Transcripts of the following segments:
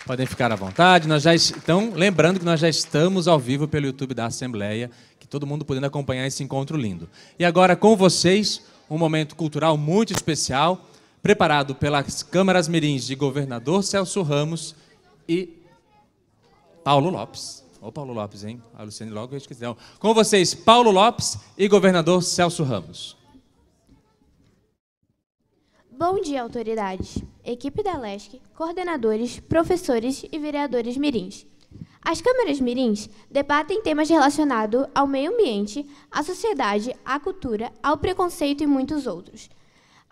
Podem ficar à vontade. Então, lembrando que nós já estamos ao vivo pelo YouTube da Assembleia, que todo mundo podendo acompanhar esse encontro lindo. E agora, com vocês, um momento cultural muito especial, preparado pelas Câmaras Mirins de Governador Celso Ramos e Paulo Lopes. Ô, Paulo Lopes, hein? A Luciane logo eu esqueci. Não. Com vocês, Paulo Lopes e Governador Celso Ramos. Bom dia, autoridades, equipe da LESC, coordenadores, professores e vereadores mirins. As câmaras mirins debatem temas relacionados ao meio ambiente, à sociedade, à cultura, ao preconceito e muitos outros.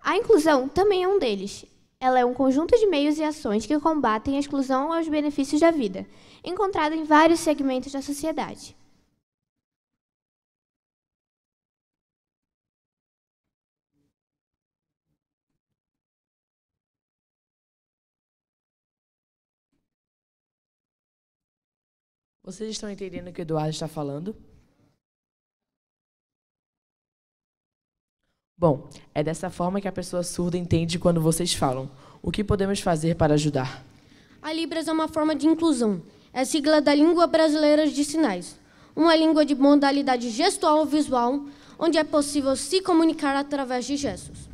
A inclusão também é um deles. Ela é um conjunto de meios e ações que combatem a exclusão aos benefícios da vida, encontrado em vários segmentos da sociedade. Vocês estão entendendo o que o Eduardo está falando? Bom, é dessa forma que a pessoa surda entende quando vocês falam. O que podemos fazer para ajudar? A Libras é uma forma de inclusão. É sigla da Língua Brasileira de Sinais. Uma língua de modalidade gestual ou visual, onde é possível se comunicar através de gestos.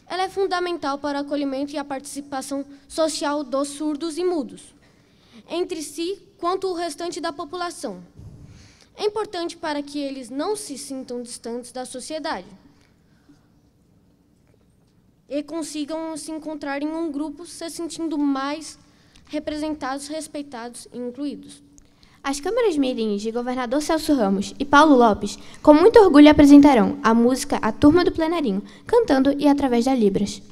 Ela é fundamental para o acolhimento e a participação social dos surdos e mudos, entre si quanto o restante da população. É importante para que eles não se sintam distantes da sociedade e consigam se encontrar em um grupo se sentindo mais representados, respeitados e incluídos. As câmaras mirins de Governador Celso Ramos e Paulo Lopes, com muito orgulho, apresentarão a música A Turma do Plenarinho, cantando e através da Libras.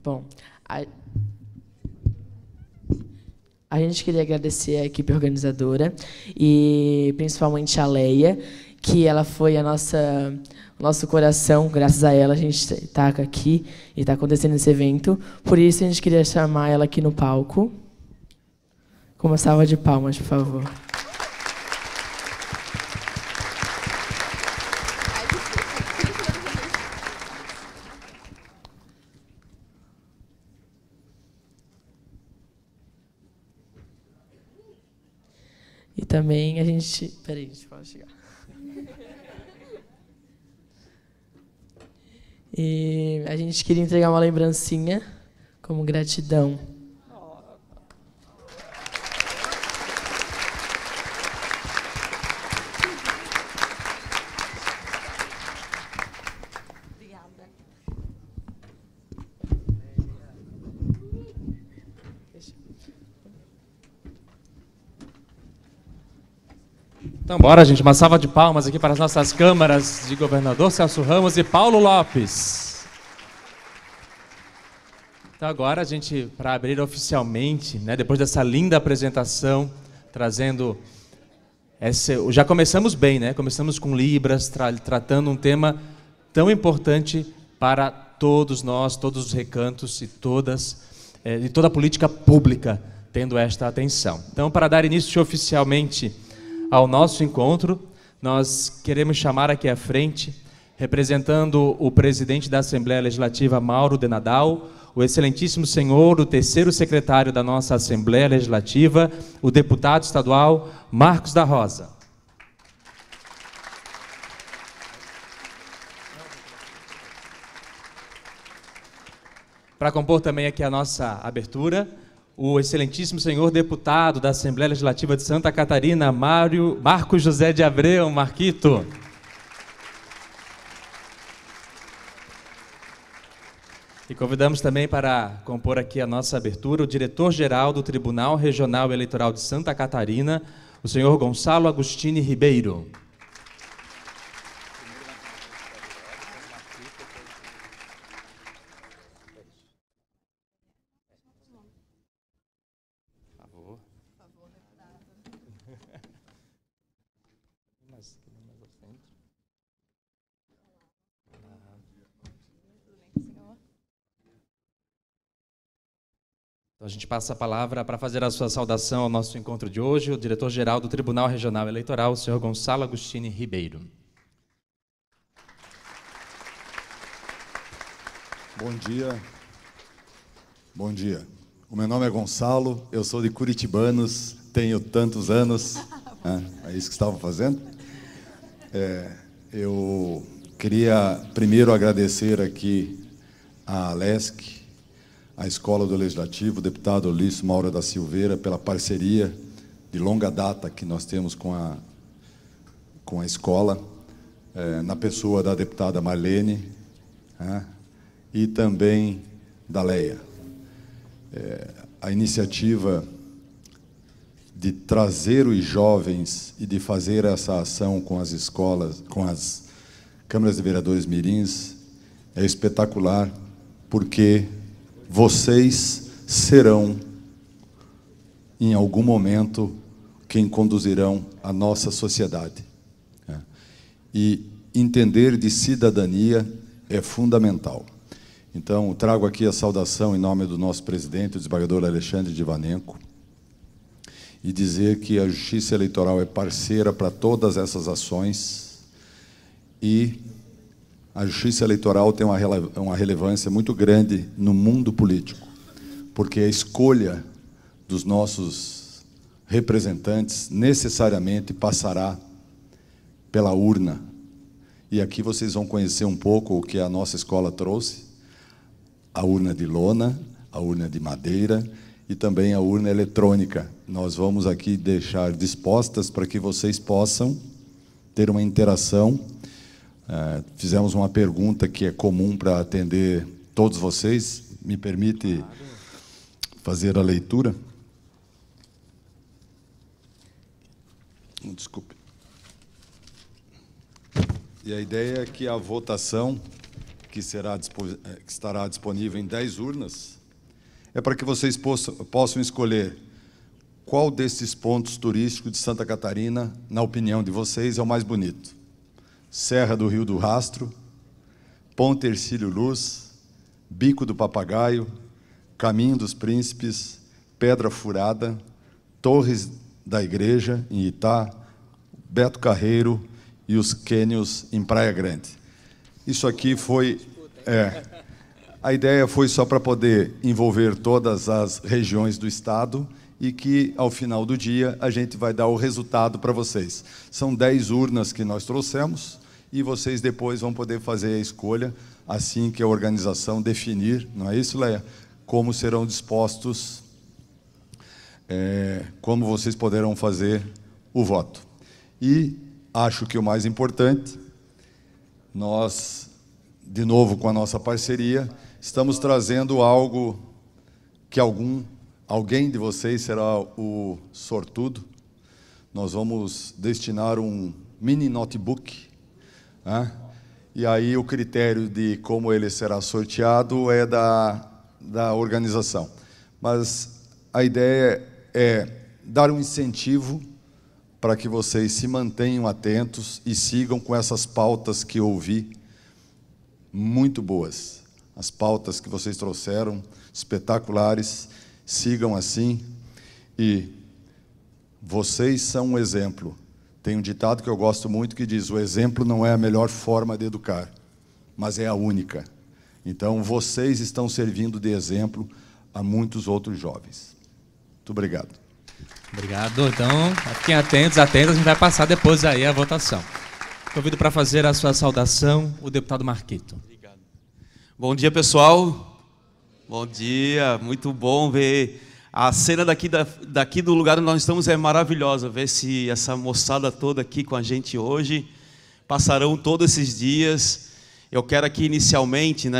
Bom, a gente queria agradecer a equipe organizadora e principalmente a Leia, que ela foi o nosso coração. Graças a ela a gente está aqui e está acontecendo esse evento. Por isso a gente queria chamar ela aqui no palco. Com uma salva de palmas, por favor. também a gente... Peraí, deixa eu chegar. E a gente queria entregar uma lembrancinha como gratidão. Então, bora, gente. Uma salva de palmas aqui para as nossas câmaras de governador Celso Ramos e Paulo Lopes. Então, agora a gente, para abrir oficialmente, né, depois dessa linda apresentação, trazendo... já começamos bem, né? Começamos com Libras, tratando um tema tão importante para todos nós, todos os recantos e toda a política pública tendo esta atenção. Então, para dar início oficialmente ao nosso encontro, nós queremos chamar aqui à frente, representando o presidente da Assembleia Legislativa, Mauro de Nadal, o excelentíssimo senhor, o terceiro secretário da nossa Assembleia Legislativa, o deputado estadual Marcos da Rosa. Para compor também aqui a nossa abertura, o excelentíssimo senhor deputado da Assembleia Legislativa de Santa Catarina, Marcos José de Abreu, Marquito. E convidamos também para compor aqui a nossa abertura o diretor-geral do Tribunal Regional Eleitoral de Santa Catarina, o senhor Gonçalo Agostini Ribeiro. Então, a gente passa a palavra para fazer a sua saudação ao nosso encontro de hoje, o diretor-geral do Tribunal Regional Eleitoral, o senhor Gonçalo Agostini Ribeiro. Bom dia. Bom dia. O meu nome é Gonçalo, eu sou de Curitibanos, tenho tantos anos. É isso que estavam fazendo? Eu queria primeiro agradecer aqui à Alesc, a Escola do Legislativo, o deputado Ulício Maura da Silveira, pela parceria de longa data que nós temos com a escola, na pessoa da deputada Marlene, e também da Leia. A iniciativa de trazer os jovens e de fazer essa ação com as escolas, com as câmaras de vereadores mirins, é espetacular, porque vocês serão, em algum momento, quem conduzirão a nossa sociedade. E entender de cidadania é fundamental. Então, trago aqui a saudação em nome do nosso presidente, o desembargador Alexandre Divanenko, e dizer que a Justiça Eleitoral é parceira para todas essas ações e a Justiça Eleitoral tem uma relevância muito grande no mundo político, porque a escolha dos nossos representantes necessariamente passará pela urna. E aqui vocês vão conhecer um pouco o que a nossa escola trouxe, a urna de lona, a urna de madeira e também a urna eletrônica. Nós vamos aqui deixar dispostas para que vocês possam ter uma interação. Fizemos uma pergunta que é comum para atender todos vocês. Me permite fazer a leitura? Desculpe. E a ideia é que a votação, que estará disponível em 10 urnas, é para que vocês possam escolher qual desses pontos turísticos de Santa Catarina, na opinião de vocês, é o mais bonito. Serra do Rio do Rastro, Ponte Hercílio Luz, Bico do Papagaio, Caminho dos Príncipes, Pedra Furada, Torres da Igreja, em Itá, Beto Carreiro e os cânions em Praia Grande. Isso aqui foi... a ideia foi só para poder envolver todas as regiões do Estado e que, ao final do dia, a gente vai dar o resultado para vocês. São 10 urnas que nós trouxemos e vocês depois vão poder fazer a escolha assim que a organização definir, não é isso, Leia? Como serão dispostos, como vocês poderão fazer o voto. E acho que o mais importante, nós, de novo com a nossa parceria, estamos trazendo algo que alguém de vocês será o sortudo. Nós vamos destinar um mini notebook, né? E aí o critério de como ele será sorteado é da organização. Mas a ideia é dar um incentivo para que vocês se mantenham atentos e sigam com essas pautas que eu ouvi, muito boas. As pautas que vocês trouxeram, espetaculares, sigam assim. E vocês são um exemplo. Tem um ditado que eu gosto muito que diz: o exemplo não é a melhor forma de educar, mas é a única. Então, vocês estão servindo de exemplo a muitos outros jovens. Muito obrigado. Obrigado. Então, fiquem atentos, atentas, a gente vai passar depois aí a votação. Convido para fazer a sua saudação o deputado Marquito. Obrigado. Bom dia, pessoal. Bom dia, muito bom ver a cena daqui do lugar onde nós estamos. É maravilhosa ver essa moçada toda aqui com a gente hoje. Passarão todos esses dias. Eu quero aqui inicialmente,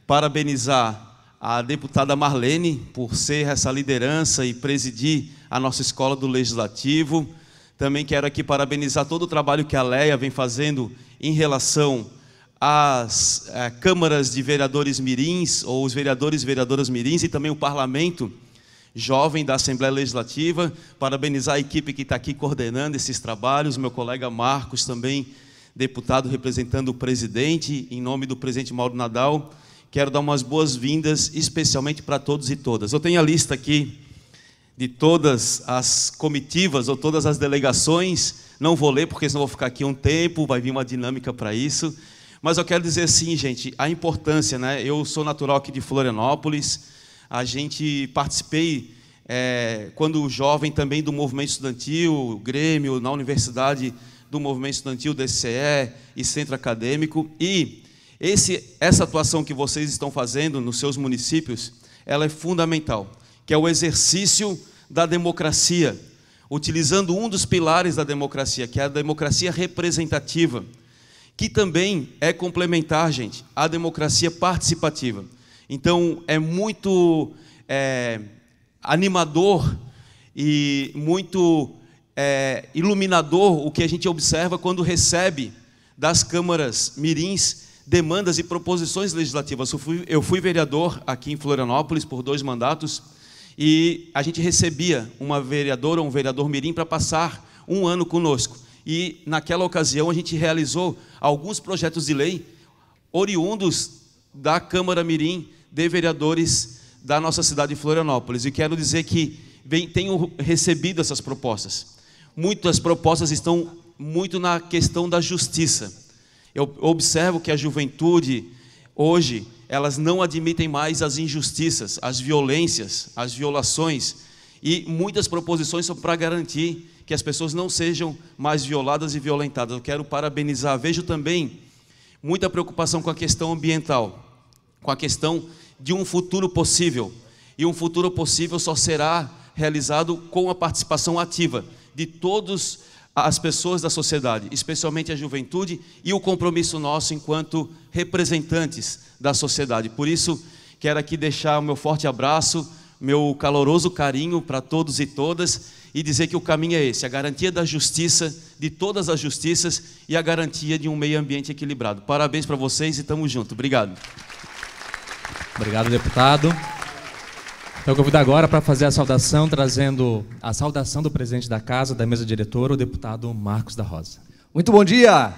parabenizar a deputada Marlene por ser essa liderança e presidir a nossa Escola do Legislativo. Também quero aqui parabenizar todo o trabalho que a Leia vem fazendo em relação às câmaras de vereadores mirins, ou os vereadores e vereadoras mirins, e também o parlamento jovem da Assembleia Legislativa. Parabenizar a equipe que está aqui coordenando esses trabalhos, meu colega Marcos também, deputado representando o presidente, em nome do presidente Mauro Nadal. Quero dar umas boas-vindas, especialmente para todos e todas. Eu tenho a lista aqui de todas as comitivas ou todas as delegações. Não vou ler, porque senão vou ficar aqui um tempo, vai vir uma dinâmica para isso. Mas eu quero dizer assim, gente, a importância, Eu sou natural aqui de Florianópolis. A gente participei, quando jovem, também do movimento estudantil, Grêmio, na universidade, do movimento estudantil, DCE e centro acadêmico. E essa atuação que vocês estão fazendo nos seus municípios, ela é fundamental, que é o exercício da democracia, utilizando um dos pilares da democracia, que é a democracia representativa, que também é complementar, gente, à democracia participativa. Então, é muito animador e muito iluminador o que a gente observa quando recebe das câmaras mirins demandas e proposições legislativas. Eu fui vereador aqui em Florianópolis por 2 mandatos e a gente recebia uma vereadora ou um vereador mirim para passar um ano conosco. E, naquela ocasião, a gente realizou alguns projetos de lei oriundos da Câmara Mirim de vereadores da nossa cidade de Florianópolis. E quero dizer que tenho recebido essas propostas. Muitas propostas estão muito na questão da justiça. Eu observo que a juventude, hoje, elas não admitem mais as injustiças, as violências, as violações. E muitas proposições são para garantir que as pessoas não sejam mais violadas e violentadas. Eu quero parabenizar. Vejo também muita preocupação com a questão ambiental, com a questão de um futuro possível. E um futuro possível só será realizado com a participação ativa de todas as pessoas da sociedade, especialmente a juventude, e o compromisso nosso enquanto representantes da sociedade. Por isso, quero aqui deixar o meu forte abraço, meu caloroso carinho para todos e todas, e dizer que o caminho é esse: a garantia da justiça, de todas as justiças, e a garantia de um meio ambiente equilibrado. Parabéns para vocês e estamos juntos. Obrigado. Obrigado, deputado. Então, eu convido agora para fazer a saudação, trazendo a saudação do presidente da Casa, da mesa diretora, o deputado Marcos da Rosa. Muito bom dia!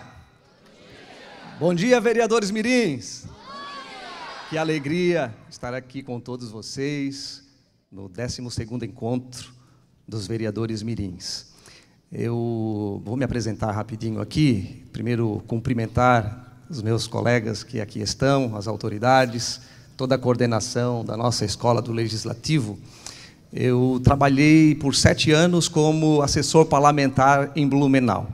Bom dia, vereadores mirins! Que alegria estar aqui com todos vocês no 12º encontro dos vereadores mirins. Eu vou me apresentar rapidinho aqui. Primeiro, cumprimentar os meus colegas que aqui estão, as autoridades, toda a coordenação da nossa Escola do Legislativo. Eu trabalhei por 7 anos como assessor parlamentar em Blumenau.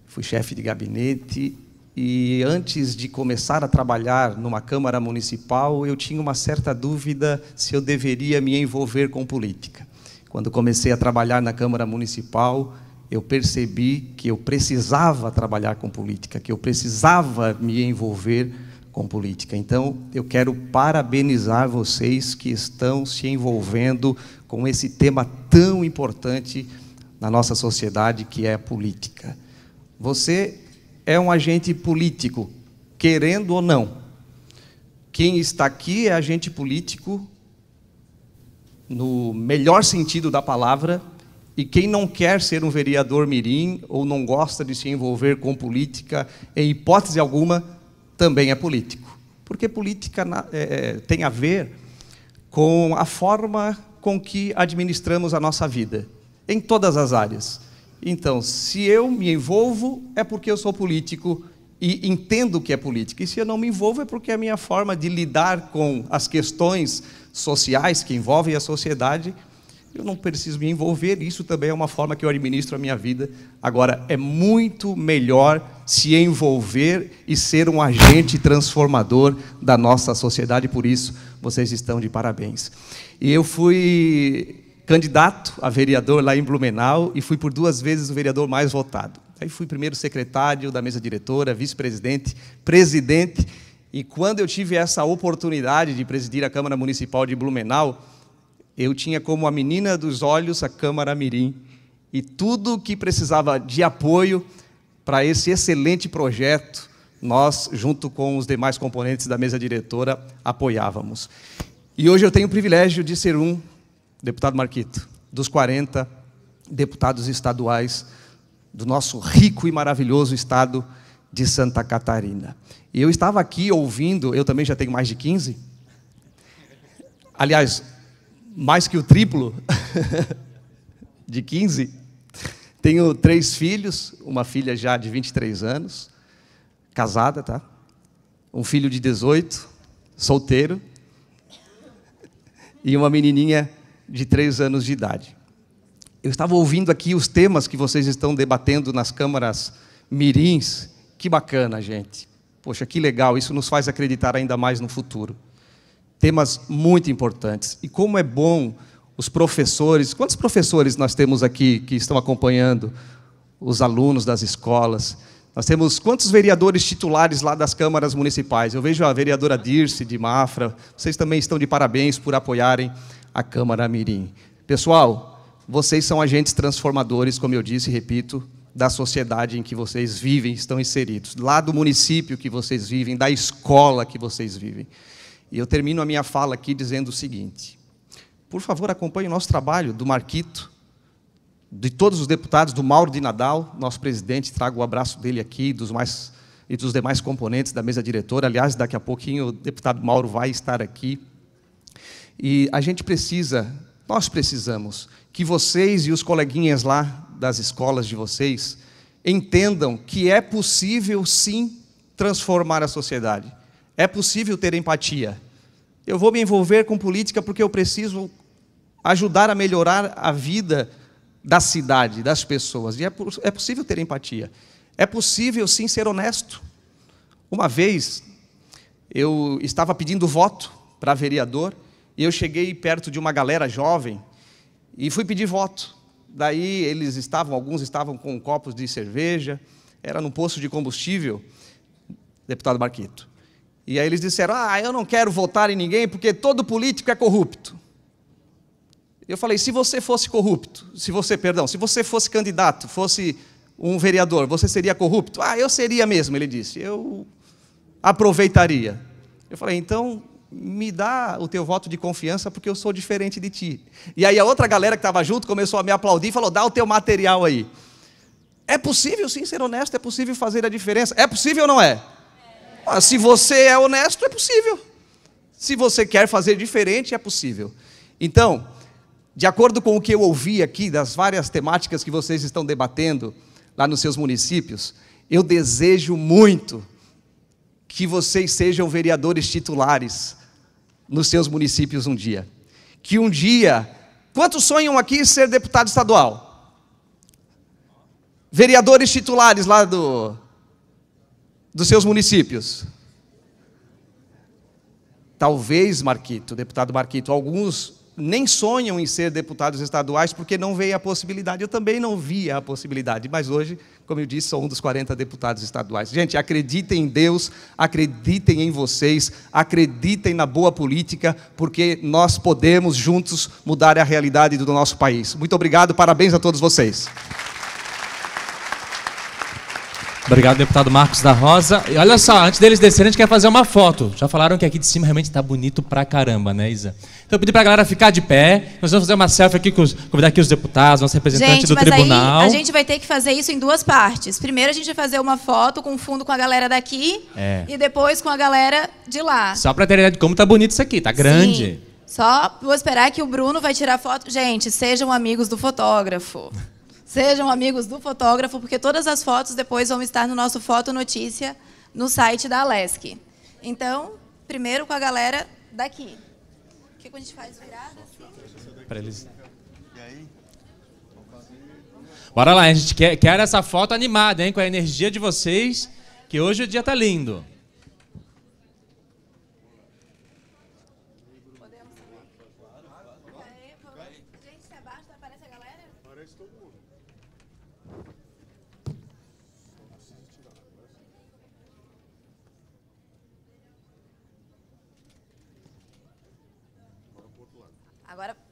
Fui chefe de gabinete e, antes de começar a trabalhar numa Câmara Municipal, eu tinha uma certa dúvida se eu deveria me envolver com política. Quando comecei a trabalhar na Câmara Municipal, eu percebi que eu precisava trabalhar com política, que eu precisava me envolver com política. Então, eu quero parabenizar vocês que estão se envolvendo com esse tema tão importante na nossa sociedade, que é a política. Você é um agente político, querendo ou não. Quem está aqui é agente político no melhor sentido da palavra, e quem não quer ser um vereador mirim ou não gosta de se envolver com política, em hipótese alguma, também é político. Porque política tem a ver com a forma com que administramos a nossa vida, em todas as áreas. Então, se eu me envolvo, é porque eu sou político e entendo o que é política. E se eu não me envolvo, é porque é a minha forma de lidar com as questões sociais que envolvem a sociedade. Eu não preciso me envolver, isso também é uma forma que eu administro a minha vida. Agora, é muito melhor se envolver e ser um agente transformador da nossa sociedade, por isso vocês estão de parabéns. E eu fui candidato a vereador lá em Blumenau e fui por 2 vezes o vereador mais votado. Aí fui primeiro secretário da mesa diretora, vice-presidente, presidente, e quando eu tive essa oportunidade de presidir a Câmara Municipal de Blumenau, eu tinha como a menina dos olhos a Câmara Mirim, e tudo que precisava de apoio para esse excelente projeto, nós, junto com os demais componentes da mesa diretora, apoiávamos. E hoje eu tenho o privilégio de ser deputado Marquito, dos 40 deputados estaduais do nosso rico e maravilhoso estado de Santa Catarina. E eu estava aqui ouvindo, eu também já tenho mais de 15, aliás, mais que o triplo de 15. Tenho 3 filhos, uma filha já de 23 anos, casada, tá? Um filho de 18, solteiro, e uma menininha de 3 anos de idade. Eu estava ouvindo aqui os temas que vocês estão debatendo nas câmaras mirins. Que bacana, gente. Poxa, que legal, isso nos faz acreditar ainda mais no futuro. Temas muito importantes. E como é bom os professores... Quantos professores nós temos aqui que estão acompanhando os alunos das escolas? Nós temos quantos vereadores titulares lá das câmaras municipais? Eu vejo a vereadora Dirce, de Mafra. Vocês também estão de parabéns por apoiarem a Câmara Mirim. Pessoal, vocês são agentes transformadores, como eu disse e repito, da sociedade em que vocês vivem, estão inseridos. Lá do município que vocês vivem, da escola que vocês vivem. E eu termino a minha fala aqui dizendo o seguinte: por favor, acompanhe o nosso trabalho, do Marquito, de todos os deputados, do Mauro de Nadal, nosso presidente, trago o abraço dele aqui, e dos demais componentes da mesa diretora. Aliás, daqui a pouquinho o deputado Mauro vai estar aqui. E a gente nós precisamos que vocês e os coleguinhas lá das escolas de vocês entendam que é possível, sim, transformar a sociedade. É possível ter empatia. Eu vou me envolver com política porque eu preciso ajudar a melhorar a vida da cidade, das pessoas. E é possível ter empatia. É possível, sim, ser honesto. Uma vez, eu estava pedindo voto para vereador, e eu cheguei perto de uma galera jovem, e fui pedir voto. Daí alguns estavam com copos de cerveja, era num posto de combustível, deputado Marquito. E aí eles disseram: eu não quero votar em ninguém porque todo político é corrupto. Eu falei: se você fosse corrupto, se você fosse candidato, fosse um vereador, você seria corrupto? Eu seria mesmo, ele disse, eu aproveitaria. Eu falei: então me dá o teu voto de confiança porque eu sou diferente de ti. E aí a outra galera que estava junto começou a me aplaudir e falou: dá o teu material aí. É possível sim ser honesto, é possível fazer a diferença. É possível ou não é? Se você é honesto, é possível. Se você quer fazer diferente, é possível. Então, de acordo com o que eu ouvi aqui, das várias temáticas que vocês estão debatendo lá nos seus municípios, eu desejo muito que vocês sejam vereadores titulares nos seus municípios um dia. Que um dia Quantos sonham aqui ser deputado estadual? Vereadores titulares lá dos seus municípios? Talvez, Marquito, deputado Marquito, alguns nem sonham em ser deputados estaduais porque não veem a possibilidade. Eu também não via a possibilidade, mas hoje, como eu disse, sou um dos 40 deputados estaduais. Gente, acreditem em Deus, acreditem em vocês, acreditem na boa política, porque nós podemos juntos mudar a realidade do nosso país. Muito obrigado, parabéns a todos vocês. Obrigado, deputado Marcos da Rosa. E olha só, antes deles descerem, a gente quer fazer uma foto. Já falaram que aqui de cima realmente está bonito pra caramba, né, Isa? Então eu pedi pra galera ficar de pé. Nós vamos fazer uma selfie aqui, convidar aqui os deputados, nosso representante do tribunal. Aí a gente vai ter que fazer isso em duas partes. Primeiro a gente vai fazer uma foto com fundo com a galera daqui e depois com a galera de lá. Só pra ter ideia de como tá bonito isso aqui, tá grande. Sim. Só vou esperar que o Bruno vai tirar foto. Gente, sejam amigos do fotógrafo. Sejam amigos do fotógrafo, porque todas as fotos depois vão estar no nosso Foto Notícia, no site da Alesc. Então, primeiro com a galera daqui. O que a gente faz virada assim? Para eles. E aí? Bora lá, a gente quer essa foto animada, hein? Com a energia de vocês, que hoje o dia tá lindo.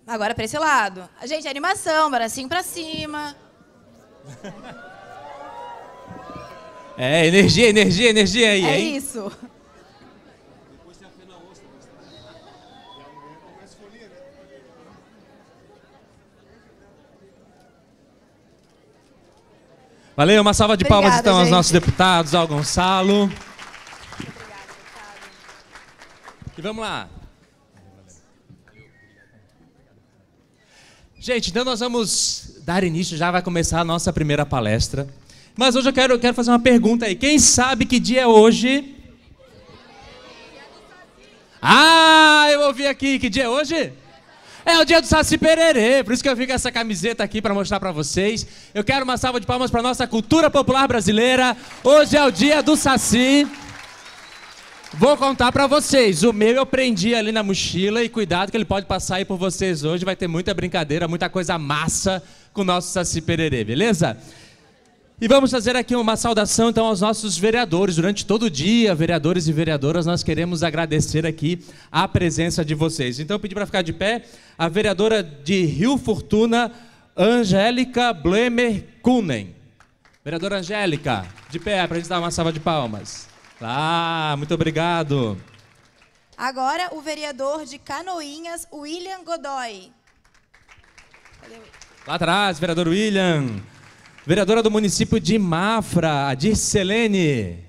Agora para esse lado. Gente, animação, bracinho para cima. É, energia aí, hein? É isso. Valeu, uma salva de palmas Obrigada, então aos gente. nossos deputados, ao Gonçalo. Obrigada, deputado. E vamos lá. Gente, então nós vamos dar início, já vai começar a nossa primeira palestra. Mas hoje eu quero fazer uma pergunta aí. Quem sabe que dia é hoje? Ah, eu ouvi aqui. Que dia é hoje? É o dia do Saci Pererê, por isso que eu vim com essa camiseta aqui para mostrar para vocês. Eu quero uma salva de palmas para nossa cultura popular brasileira. Hoje é o dia do Saci. Vou contar para vocês, o meu eu prendi ali na mochila e cuidado que ele pode passar aí por vocês hoje. Vai ter muita brincadeira, muita coisa massa com o nosso Saci Pererê, beleza? E vamos fazer aqui uma saudação então aos nossos vereadores. Durante todo o dia, vereadores e vereadoras, nós queremos agradecer aqui a presença de vocês. Então eu pedi para ficar de pé a vereadora de Rio Fortuna, Angélica Blemer Kunen. Vereadora Angélica, de pé para a gente dar uma salva de palmas. Ah, muito obrigado. Agora o vereador de Canoinhas, William Godoy. Cadê o... Lá atrás, vereador William. Vereadora do município de Mafra, a Dircelene.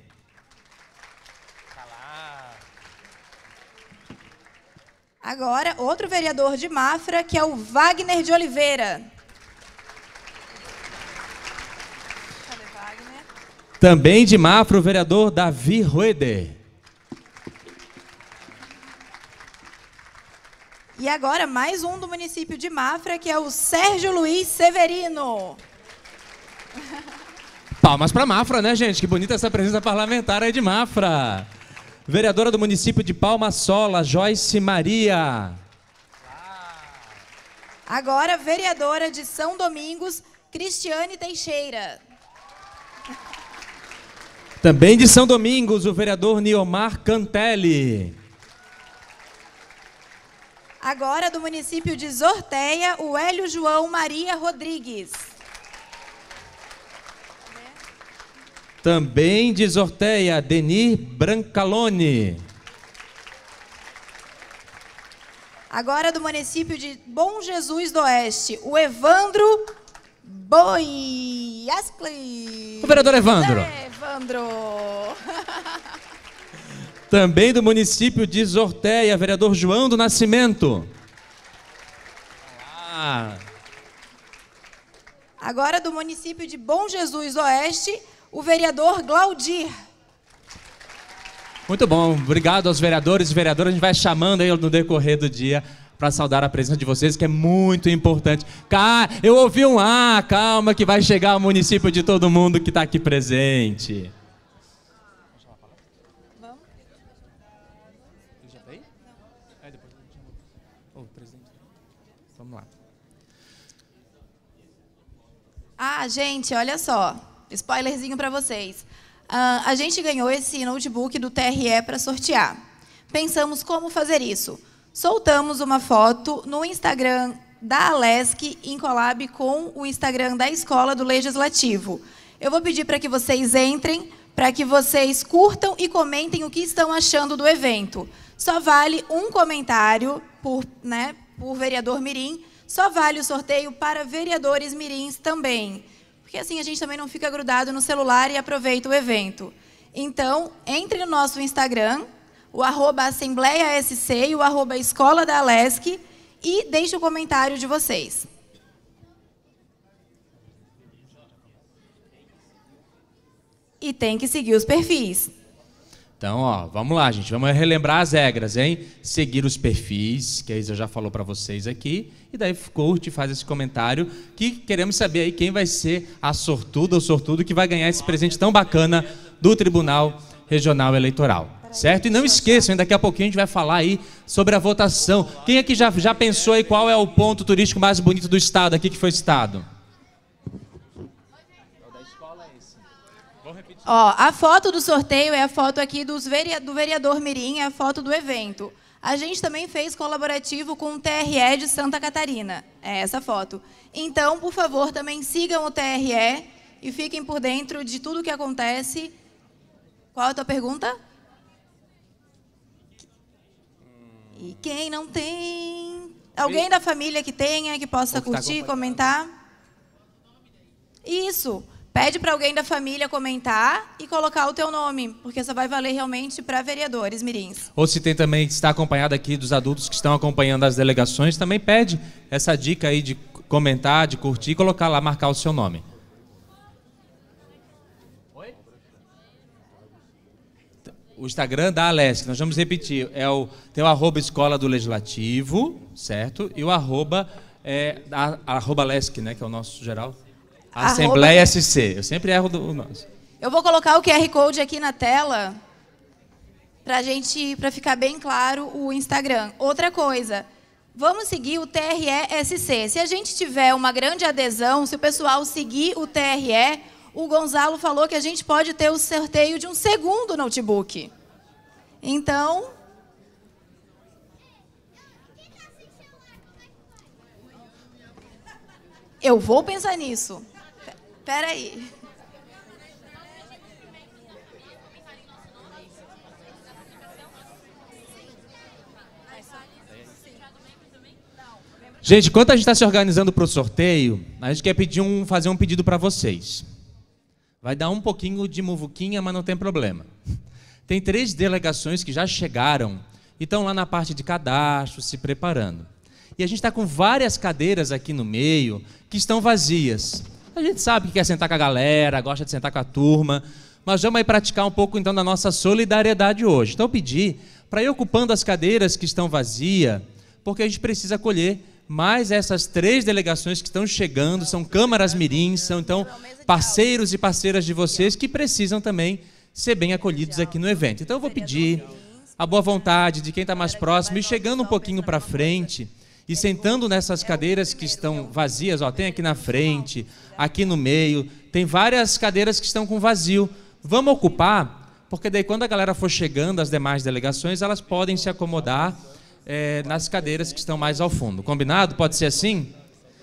Agora, outro vereador de Mafra, que é o Wagner de Oliveira. Cadê Wagner? Também de Mafra, o vereador Davi Roeder. E agora, mais um do município de Mafra, que é o Sérgio Luiz Severino. Palmas para Mafra, né, gente? Que bonita essa presença parlamentar aí de Mafra. Vereadora do município de Palma Sola, Joyce Maria. Agora, vereadora de São Domingos, Cristiane Teixeira. Também de São Domingos, o vereador Niomar Cantelli. Agora, do município de Zorteia, o Hélio João Maria Rodrigues. Também de Zorteia, Denir Brancalone. Agora, do município de Bom Jesus do Oeste, o Evandro Boiascli. O vereador Evandro. Evandro. Também do município de Zorteia, vereador João do Nascimento. Agora, do município de Bom Jesus do Oeste, o vereador Glaudir. Muito bom, obrigado aos vereadores e vereadoras. A gente vai chamando aí no decorrer do dia para saudar a presença de vocês, que é muito importante. Eu ouvi um calma que vai chegar ao município de todo mundo que está aqui presente. Vamos? Já tem? Depois o presidente. Vamos lá. Gente, olha só. Spoilerzinho para vocês. A gente ganhou esse notebook do TRE para sortear. Pensamos como fazer isso. Soltamos uma foto no Instagram da Alesc, em collab com o Instagram da Escola do Legislativo. Eu vou pedir para que vocês entrem, para que vocês curtam e comentem o que estão achando do evento. Só vale um comentário por vereador mirim, só vale o sorteio para vereadores mirins também. Porque assim a gente também não fica grudado no celular e aproveita o evento. Então, entre no nosso Instagram, o @AssembleiaSC e o @Escola da Alesc, e deixe o comentário de vocês. E tem que seguir os perfis. Então, vamos lá, gente. Vamos relembrar as regras, hein? Seguir os perfis, que a Isa já falou para vocês aqui. E daí curte, faz esse comentário, que queremos saber aí quem vai ser a sortuda ou sortudo que vai ganhar esse presente tão bacana do Tribunal Regional Eleitoral. Certo? E não esqueçam, daqui a pouquinho a gente vai falar aí sobre a votação. Quem aqui já pensou aí qual é o ponto turístico mais bonito do estado aqui que foi citado? A foto do sorteio é a foto aqui do vereador mirim, é a foto do evento. A gente também fez colaborativo com o TRE de Santa Catarina. É essa foto. Então, por favor, também sigam o TRE e fiquem por dentro de tudo o que acontece. Qual é a tua pergunta? E quem não tem? Alguém da família que tenha, que possa curtir, comentar? Isso. Pede para alguém da família comentar e colocar o teu nome, porque só vai valer realmente para vereadores mirins. Ou se tem também, está acompanhado aqui dos adultos que estão acompanhando as delegações, também pede essa dica aí de comentar, de curtir e colocar lá, marcar o seu nome. Oi? O Instagram da Alesc, nós vamos repetir, tem o @Escola do Legislativo, certo? E o @Alesc, né, que é o nosso geral. Assembleia SC. Eu sempre erro do nosso. Eu vou colocar o QR Code aqui na tela para ficar bem claro o Instagram. Outra coisa, vamos seguir o TRE-SC. Se a gente tiver uma grande adesão, se o pessoal seguir o TRE, o Gonzalo falou que a gente pode ter o sorteio de um segundo notebook. Então, eu vou pensar nisso. Espera aí. Gente, enquanto a gente está se organizando para o sorteio, a gente quer fazer um pedido para vocês. Vai dar um pouquinho de muvuquinha, mas não tem problema. Tem 3 delegações que já chegaram e estão lá na parte de cadastro, se preparando. E a gente está com várias cadeiras aqui no meio que estão vazias. A gente sabe que quer sentar com a galera, gosta de sentar com a turma, mas vamos aí praticar um pouco então da nossa solidariedade hoje. Então eu pedi para ir ocupando as cadeiras que estão vazias, porque a gente precisa acolher mais essas 3 delegações que estão chegando, são câmaras mirins, são então parceiros e parceiras de vocês que precisam também ser bem acolhidos aqui no evento. Então eu vou pedir a boa vontade de quem está mais próximo e chegando um pouquinho para frente, e sentando nessas cadeiras que estão vazias, tem aqui na frente, aqui no meio, tem várias cadeiras que estão com vazio. Vamos ocupar, porque daí quando a galera for chegando, as demais delegações, elas podem se acomodar nas cadeiras que estão mais ao fundo. Combinado? Pode ser assim?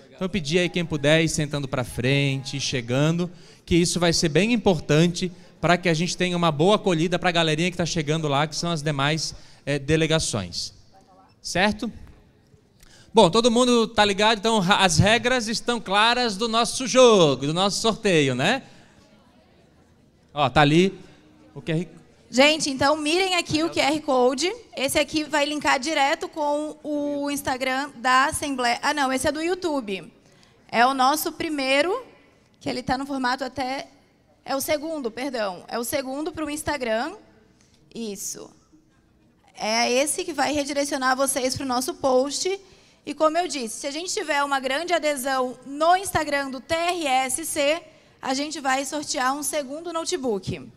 Então eu pedi aí quem puder ir sentando para frente, chegando, que isso vai ser bem importante para que a gente tenha uma boa acolhida para a galerinha que está chegando lá, que são as demais delegações. Certo? Bom, todo mundo está ligado, então as regras estão claras do nosso jogo, do nosso sorteio, né? Tá ali o QR. Gente, então mirem aqui o QR Code. Esse aqui vai linkar direto com o Instagram da Assembleia. Não, esse é do YouTube. É o nosso primeiro, que ele está no formato até... É o segundo, perdão. É o segundo para o Instagram. Isso. é esse que vai redirecionar vocês para o nosso post. E como eu disse, se a gente tiver uma grande adesão no Instagram do TRSC, a gente vai sortear um segundo notebook.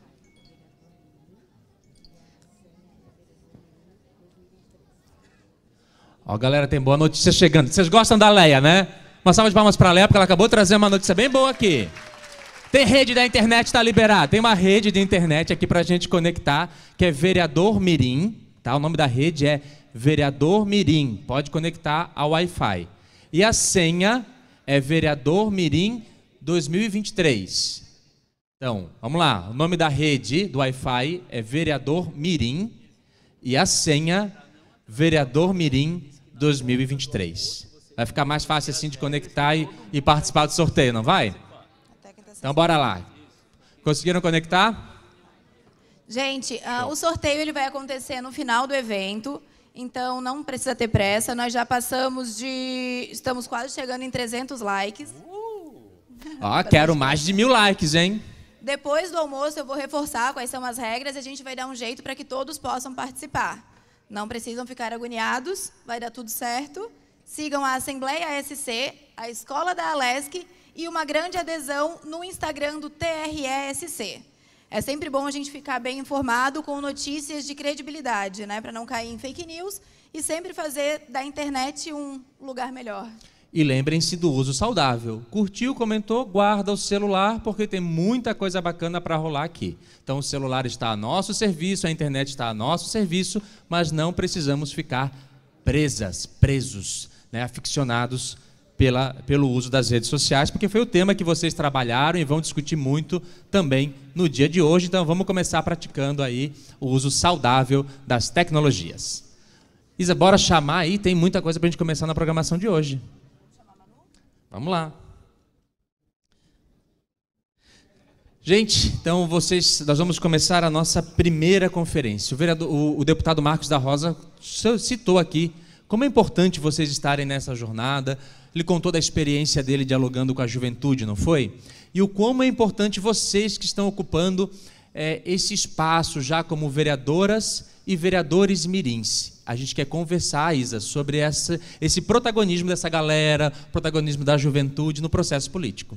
Ó, galera, tem boa notícia chegando. Vocês gostam da Leia, né? Uma salva de palmas para a Leia, porque ela acabou de trazer uma notícia bem boa aqui. Tem rede da internet, está liberada. Tem uma rede de internet aqui para a gente conectar, que é Vereador Mirim. Tá? O nome da rede é Vereador Mirim. Pode conectar ao Wi-Fi. E a senha é Vereador Mirim 2023. Então, vamos lá. O nome da rede do Wi-Fi é Vereador Mirim. E a senha, Vereador Mirim 2023. Vai ficar mais fácil assim de conectar e participar do sorteio, não vai? Então, bora lá. Conseguiram conectar? Gente, o sorteio ele vai acontecer no final do evento, então não precisa ter pressa. Nós já passamos de... Estamos quase chegando em 300 likes. Ó, quero mais de 1000 likes, hein? Depois do almoço eu vou reforçar quais são as regras e a gente vai dar um jeito para que todos possam participar. Não precisam ficar agoniados, vai dar tudo certo. Sigam a Assembleia SC, a Escola da Alesc e uma grande adesão no Instagram do TRESC. É sempre bom a gente ficar bem informado com notícias de credibilidade, né, para não cair em fake news e sempre fazer da internet um lugar melhor. E lembrem-se do uso saudável. Curtiu, comentou, guarda o celular, porque tem muita coisa bacana para rolar aqui. Então, o celular está a nosso serviço, a internet está a nosso serviço, mas não precisamos ficar presos, né, aficionados pelo uso das redes sociais, porque foi o tema que vocês trabalharam e vão discutir muito também no dia de hoje. Então, vamos começar praticando aí o uso saudável das tecnologias. Isa, bora chamar aí, tem muita coisa para a gente começar na programação de hoje. Vamos lá. Gente, então nós vamos começar a nossa primeira conferência. O deputado Marcos da Rosa citou aqui como é importante vocês estarem nessa jornada. Ele contou da experiência dele dialogando com a juventude, não foi? E o como é importante vocês que estão ocupando esse espaço já como vereadoras e vereadores mirins. A gente quer conversar, Isa, sobre esse protagonismo dessa galera, protagonismo da juventude no processo político.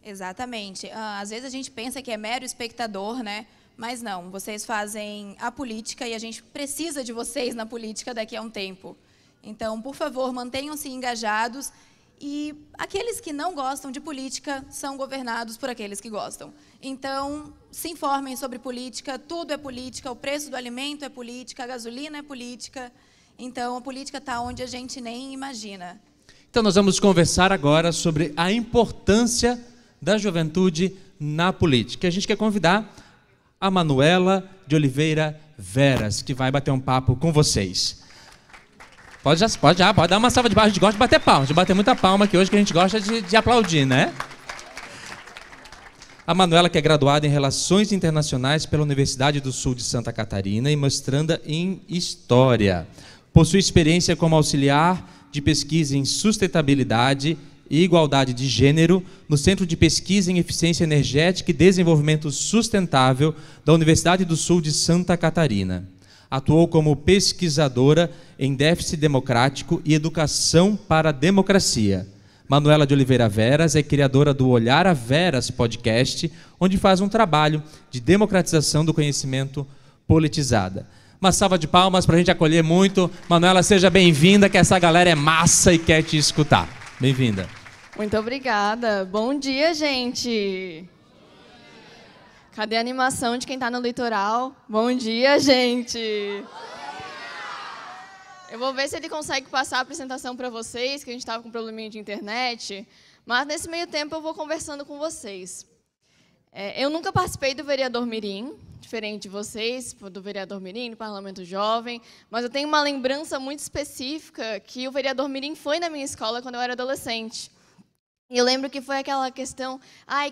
Exatamente. Às vezes a gente pensa que é mero espectador, né? Mas não, vocês fazem a política e a gente precisa de vocês na política daqui a um tempo. Então, por favor, mantenham-se engajados. E aqueles que não gostam de política são governados por aqueles que gostam. Então, se informem sobre política, tudo é política, o preço do alimento é política, a gasolina é política. Então, a política está onde a gente nem imagina. Então, nós vamos conversar agora sobre a importância da juventude na política. A gente quer convidar a Manuela de Oliveira Veras, que vai bater um papo com vocês. Pode dar uma salva de palmas. A gente gosta de bater palmas, de bater muita palma aqui hoje, que a gente gosta de aplaudir, né? A Manuela, que é graduada em Relações Internacionais pela Universidade do Sul de Santa Catarina e mestranda em História. Possui experiência como auxiliar de pesquisa em sustentabilidade e igualdade de gênero no Centro de Pesquisa em Eficiência Energética e Desenvolvimento Sustentável da Universidade do Sul de Santa Catarina. Atuou como pesquisadora em déficit democrático e educação para a democracia. Manuela de Oliveira Veras é criadora do Olhar a Veras podcast, onde faz um trabalho de democratização do conhecimento politizada. Uma salva de palmas para a gente acolher muito. Manuela, seja bem-vinda, que essa galera é massa e quer te escutar. Bem-vinda. Muito obrigada. Bom dia, gente. Cadê a animação de quem está no litoral? Bom dia, gente. Eu vou ver se ele consegue passar a apresentação para vocês, que a gente estava com um probleminha de internet. Mas, nesse meio tempo, eu vou conversando com vocês. Eu nunca participei do Vereador Mirim, diferente de vocês, do Vereador Mirim, do Parlamento Jovem, mas eu tenho uma lembrança muito específica que o Vereador Mirim foi na minha escola quando eu era adolescente. E eu lembro que foi aquela questão,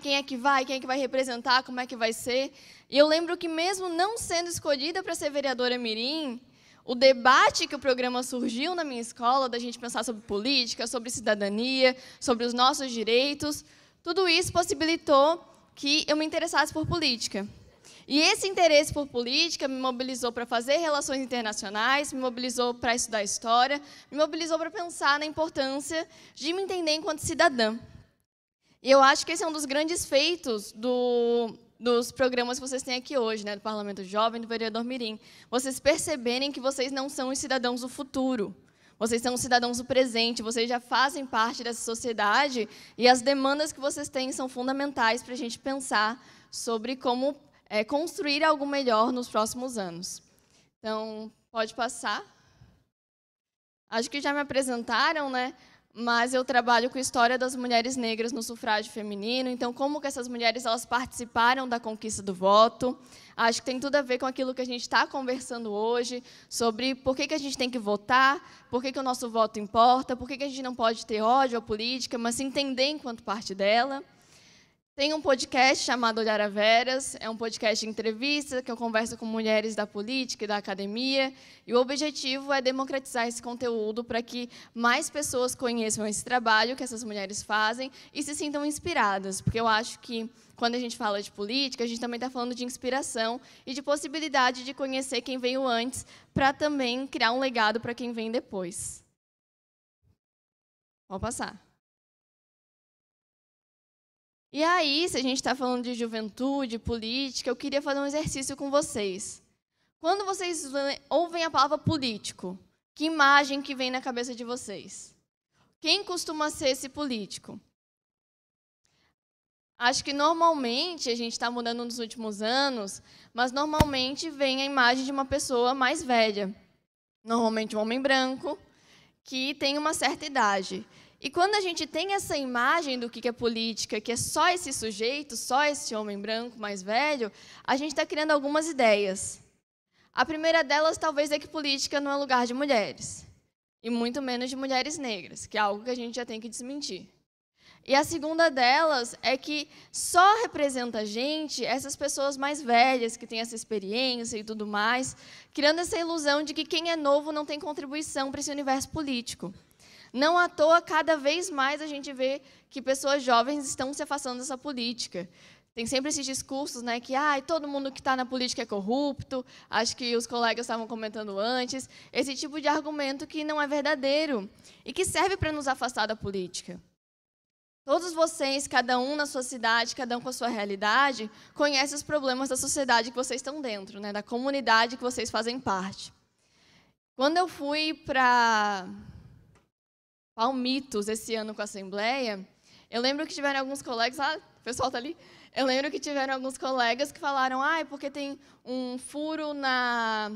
quem é que vai representar, como é que vai ser? E eu lembro que mesmo não sendo escolhida para ser vereadora mirim, o debate que o programa surgiu na minha escola, da gente pensar sobre política, sobre cidadania, sobre os nossos direitos, tudo isso possibilitou que eu me interessasse por política. E esse interesse por política me mobilizou para fazer relações internacionais, me mobilizou para estudar história, me mobilizou para pensar na importância de me entender enquanto cidadã. E eu acho que esse é um dos grandes feitos dos programas que vocês têm aqui hoje, né, do Parlamento Jovem, do Vereador Mirim. Vocês perceberem que vocês não são os cidadãos do futuro. Vocês são os cidadãos do presente, vocês já fazem parte dessa sociedade e as demandas que vocês têm são fundamentais para a gente pensar sobre como construir algo melhor nos próximos anos. Então, pode passar. Acho que já me apresentaram, né? Mas eu trabalho com a história das mulheres negras no sufrágio feminino, então como que essas mulheres elas participaram da conquista do voto. Acho que tem tudo a ver com aquilo que a gente está conversando hoje, sobre por que a gente tem que votar, por que o nosso voto importa, por que a gente não pode ter ódio à política, mas se entender enquanto parte dela. Tem um podcast chamado Olhar a Veras, é um podcast de entrevista que eu converso com mulheres da política e da academia, e o objetivo é democratizar esse conteúdo para que mais pessoas conheçam esse trabalho que essas mulheres fazem e se sintam inspiradas, porque eu acho que quando a gente fala de política, a gente também está falando de inspiração e de possibilidade de conhecer quem veio antes para também criar um legado para quem vem depois. Vou passar. E aí, se a gente está falando de juventude, política, eu queria fazer um exercício com vocês. Quando vocês ouvem a palavra político, que imagem que vem na cabeça de vocês? Quem costuma ser esse político? Acho que normalmente, a gente está mudando nos últimos anos, mas normalmente vem a imagem de uma pessoa mais velha. Normalmente um homem branco, que tem uma certa idade. E quando a gente tem essa imagem do que é política, que é só esse sujeito, só esse homem branco mais velho, a gente está criando algumas ideias. A primeira delas talvez é que política não é lugar de mulheres, e muito menos de mulheres negras, que é algo que a gente já tem que desmentir. E a segunda delas é que só representa a gente essas pessoas mais velhas, que têm essa experiência e tudo mais, criando essa ilusão de que quem é novo não tem contribuição para esse universo político. Não à toa, cada vez mais a gente vê que pessoas jovens estão se afastando dessa política. Tem sempre esses discursos, né, que todo mundo que está na política é corrupto, acho que os colegas estavam comentando antes, esse tipo de argumento que não é verdadeiro e que serve para nos afastar da política. Todos vocês, cada um na sua cidade, cada um com a sua realidade, conhecem os problemas da sociedade que vocês estão dentro, né, da comunidade que vocês fazem parte. Quando eu fui para Palmitos esse ano com a Assembleia, eu lembro que tiveram alguns colegas, o pessoal está ali, eu lembro que tiveram alguns colegas que falaram, porque tem um furo na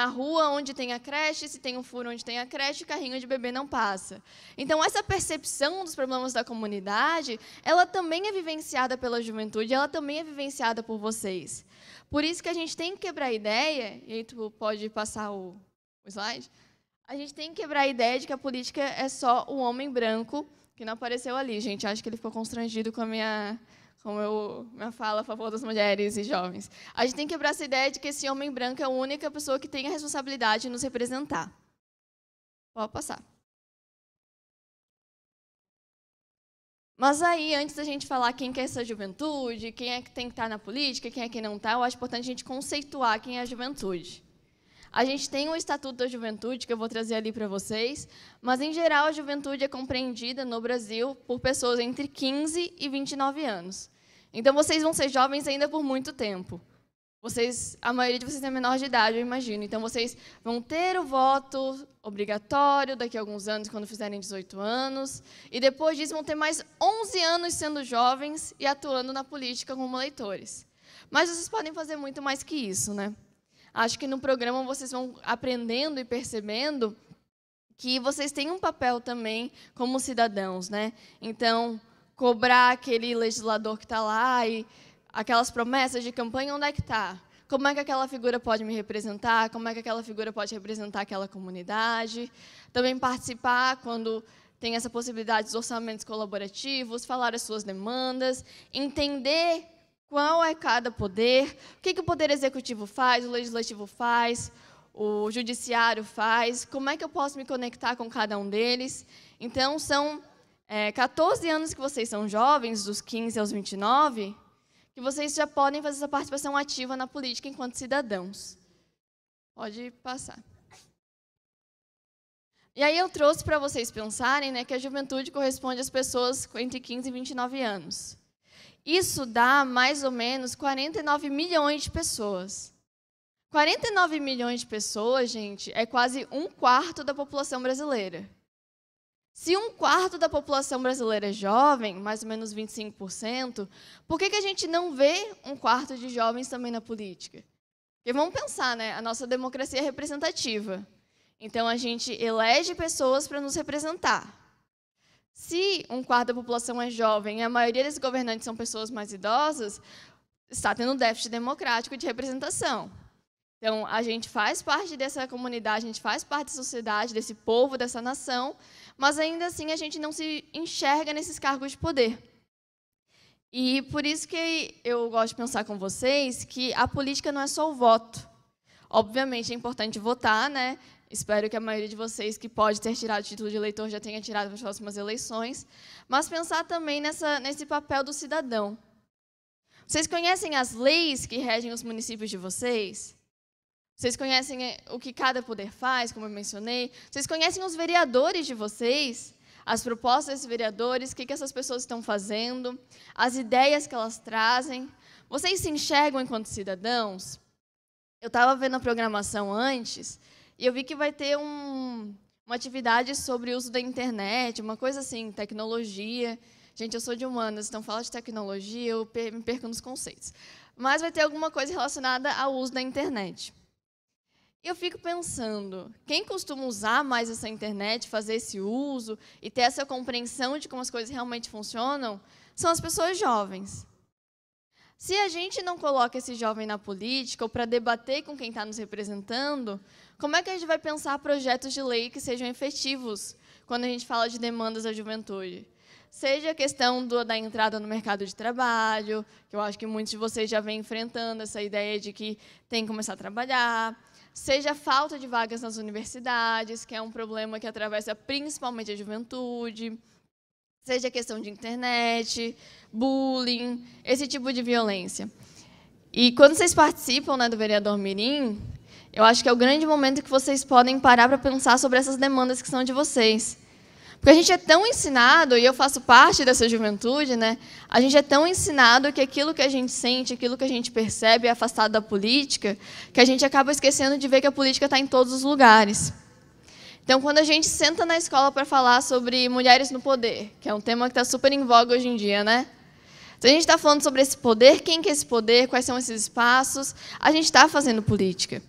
rua onde tem a creche, se tem um furo onde tem a creche, o carrinho de bebê não passa. Então, essa percepção dos problemas da comunidade, ela também é vivenciada pela juventude, ela também é vivenciada por vocês. Por isso que a gente tem que quebrar a ideia, e aí tu pode passar o slide, a gente tem que quebrar a ideia de que a política é só o homem branco, que não apareceu ali, gente. Acho que ele ficou constrangido com a minha fala a favor das mulheres e jovens. A gente tem que quebrar essa ideia de que esse homem branco é a única pessoa que tem a responsabilidade de nos representar. Pode passar. Mas aí, antes da gente falar quem que é essa juventude, quem é que tem que estar na política, quem é que não está, eu acho importante a gente conceituar quem é a juventude. A gente tem o Estatuto da Juventude, que eu vou trazer ali para vocês, mas, em geral, a juventude é compreendida no Brasil por pessoas entre 15 e 29 anos. Então, vocês vão ser jovens ainda por muito tempo. A maioria de vocês é menor de idade, eu imagino. Então, vocês vão ter o voto obrigatório daqui a alguns anos, quando fizerem 18 anos, e depois disso vão ter mais 11 anos sendo jovens e atuando na política como eleitores. Mas vocês podem fazer muito mais que isso, né? Acho que no programa vocês vão aprendendo e percebendo que vocês têm um papel também como cidadãos, né? Então, cobrar aquele legislador que está lá e aquelas promessas de campanha, onde é que está? Como é que aquela figura pode me representar? Como é que aquela figura pode representar aquela comunidade? Também participar quando tem essa possibilidade dos orçamentos colaborativos, falar as suas demandas, entender qual é cada poder, o que o Poder Executivo faz, o Legislativo faz, o Judiciário faz, como é que eu posso me conectar com cada um deles. Então, são 14 anos que vocês são jovens, dos 15 aos 29, que vocês já podem fazer essa participação ativa na política enquanto cidadãos. Pode passar. E aí eu trouxe para vocês pensarem, né, que a juventude corresponde às pessoas entre 15 e 29 anos. Isso dá mais ou menos 49 milhões de pessoas. 49 milhões de pessoas, gente, é quase 1/4 da população brasileira. Se 1/4 da população brasileira é jovem, mais ou menos 25%, por que a gente não vê 1/4 de jovens também na política? Porque vamos pensar, né? A nossa democracia é representativa. Então, a gente elege pessoas para nos representar. Se 1/4 da população é jovem e a maioria desses governantes são pessoas mais idosas, está tendo um déficit democrático de representação. Então, a gente faz parte dessa comunidade, a gente faz parte da sociedade, desse povo, dessa nação, mas ainda assim a gente não se enxerga nesses cargos de poder. E por isso que eu gosto de pensar com vocês que a política não é só o voto. Obviamente é importante votar, né? Espero que a maioria de vocês que pode ter tirado o título de eleitor já tenha tirado nas próximas eleições, mas pensar também nesse papel do cidadão. Vocês conhecem as leis que regem os municípios de vocês? Vocês conhecem o que cada poder faz, como eu mencionei? Vocês conhecem os vereadores de vocês? As propostas desses vereadores, o que essas pessoas estão fazendo? As ideias que elas trazem? Vocês se enxergam enquanto cidadãos? Eu estava vendo a programação antes e eu vi que vai ter uma atividade sobre o uso da internet, uma coisa assim, tecnologia. Gente, eu sou de humanas, então fala de tecnologia, eu me perco nos conceitos. Mas vai ter alguma coisa relacionada ao uso da internet. Eu fico pensando, quem costuma usar mais essa internet, fazer esse uso e ter essa compreensão de como as coisas realmente funcionam, são as pessoas jovens. Se a gente não coloca esse jovem na política ou para debater com quem está nos representando, como é que a gente vai pensar projetos de lei que sejam efetivos quando a gente fala de demandas da juventude? Seja a questão da entrada no mercado de trabalho, que eu acho que muitos de vocês já vêm enfrentando essa ideia de que tem que começar a trabalhar, seja a falta de vagas nas universidades, que é um problema que atravessa principalmente a juventude, seja a questão de internet, bullying, esse tipo de violência. E quando vocês participam, né, do Vereador Mirim, eu acho que é o grande momento que vocês podem parar para pensar sobre essas demandas que são de vocês. Porque a gente é tão ensinado, e eu faço parte dessa juventude, né? A gente é tão ensinado que aquilo que a gente sente, aquilo que a gente percebe é afastado da política, que a gente acaba esquecendo de ver que a política está em todos os lugares. Então, quando a gente senta na escola para falar sobre mulheres no poder, que é um tema que está super em voga hoje em dia, né? Se a gente está falando sobre esse poder, quem que é esse poder, quais são esses espaços, a gente está fazendo política.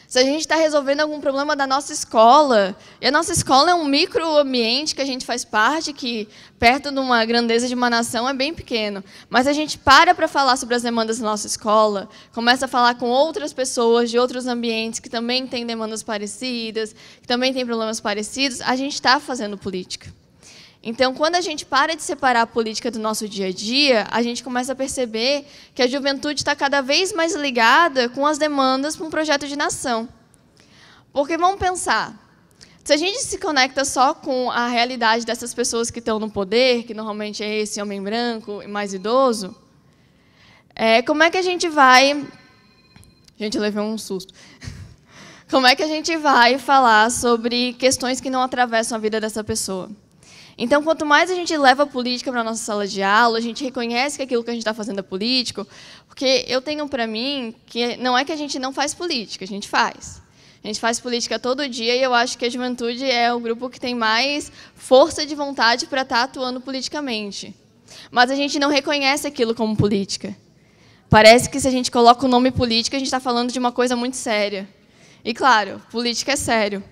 Se a gente está resolvendo algum problema da nossa escola, e a nossa escola é um microambiente que a gente faz parte, que perto de uma grandeza de uma nação é bem pequeno, mas a gente para falar sobre as demandas da nossa escola, começa a falar com outras pessoas de outros ambientes que também têm demandas parecidas, que também têm problemas parecidos, a gente está fazendo política. Então, quando a gente para de separar a política do nosso dia a dia, a gente começa a perceber que a juventude está cada vez mais ligada com as demandas para um projeto de nação. Porque, vamos pensar, se a gente se conecta só com a realidade dessas pessoas que estão no poder, que normalmente é esse homem branco e mais idoso, como é que a gente vai... Gente, eu levei um susto. Como é que a gente vai falar sobre questões que não atravessam a vida dessa pessoa? Então, quanto mais a gente leva a política para a nossa sala de aula, a gente reconhece que aquilo que a gente está fazendo é político, porque eu tenho para mim que não é que a gente não faz política, a gente faz. A gente faz política todo dia e eu acho que a juventude é o grupo que tem mais força de vontade para estar atuando politicamente. Mas a gente não reconhece aquilo como política. Parece que se a gente coloca o nome política, a gente está falando de uma coisa muito séria. E, claro, política é sério.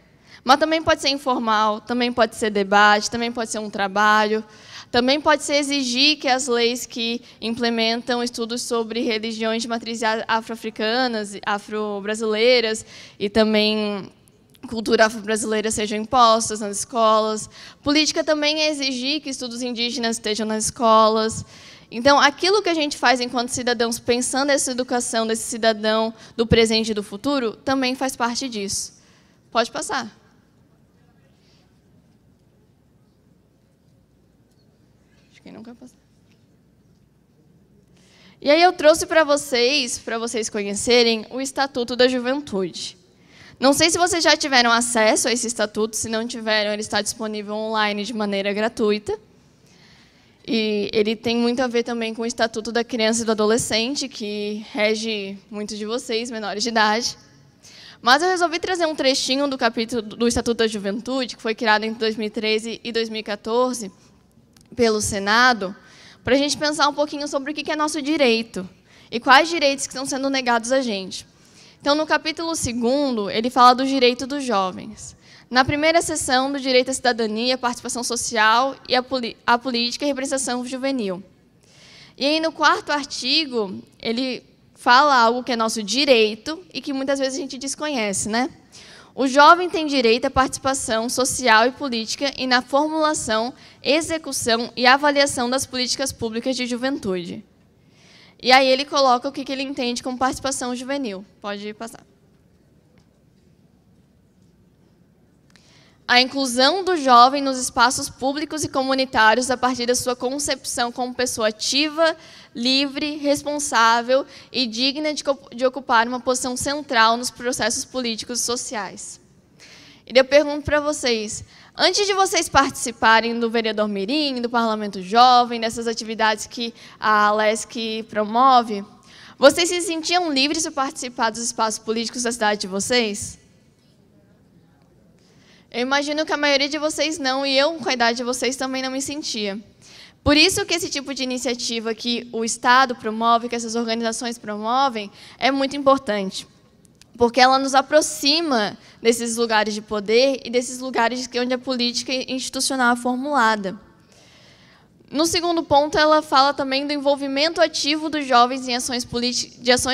Mas também pode ser informal, também pode ser debate, também pode ser um trabalho, também pode ser exigir que as leis que implementam estudos sobre religiões de matriz afro-africanas, afro-brasileiras e também cultura afro-brasileira sejam impostas nas escolas. Política também é exigir que estudos indígenas estejam nas escolas. Então, aquilo que a gente faz enquanto cidadãos, pensando nessa educação desse cidadão do presente e do futuro, também faz parte disso. Pode passar. Quem não quer passar. E aí eu trouxe para vocês conhecerem o Estatuto da Juventude. Não sei se vocês já tiveram acesso a esse estatuto, se não tiveram, ele está disponível online de maneira gratuita. E ele tem muito a ver também com o Estatuto da Criança e do Adolescente, que rege muitos de vocês, menores de idade. Mas eu resolvi trazer um trechinho do capítulo do Estatuto da Juventude, que foi criado entre 2013 e 2014 pelo Senado, para a gente pensar um pouquinho sobre o que é nosso direito e quais direitos que estão sendo negados a gente. Então, no capítulo 2º, ele fala do direito dos jovens. Na primeira seção, do direito à cidadania, participação social e à política e representação juvenil. E aí, no 4º artigo, ele fala algo que é nosso direito e que muitas vezes a gente desconhece, né? O jovem tem direito à participação social e política e na formulação, execução e avaliação das políticas públicas de juventude. E aí ele coloca o que ele entende como participação juvenil. Pode passar. A inclusão do jovem nos espaços públicos e comunitários a partir da sua concepção como pessoa ativa, livre, responsável e digna de ocupar uma posição central nos processos políticos e sociais. E eu pergunto para vocês, antes de vocês participarem do Vereador Mirim, do Parlamento Jovem, dessas atividades que a Alesc promove, vocês se sentiam livres para participar dos espaços políticos da cidade de vocês? Eu imagino que a maioria de vocês não, e eu, com a idade de vocês, também não me sentia. Por isso que esse tipo de iniciativa que o Estado promove, que essas organizações promovem, é muito importante. Porque ela nos aproxima desses lugares de poder e desses lugares onde a política institucional é formulada. No 2º ponto, ela fala também do envolvimento ativo dos jovens em ações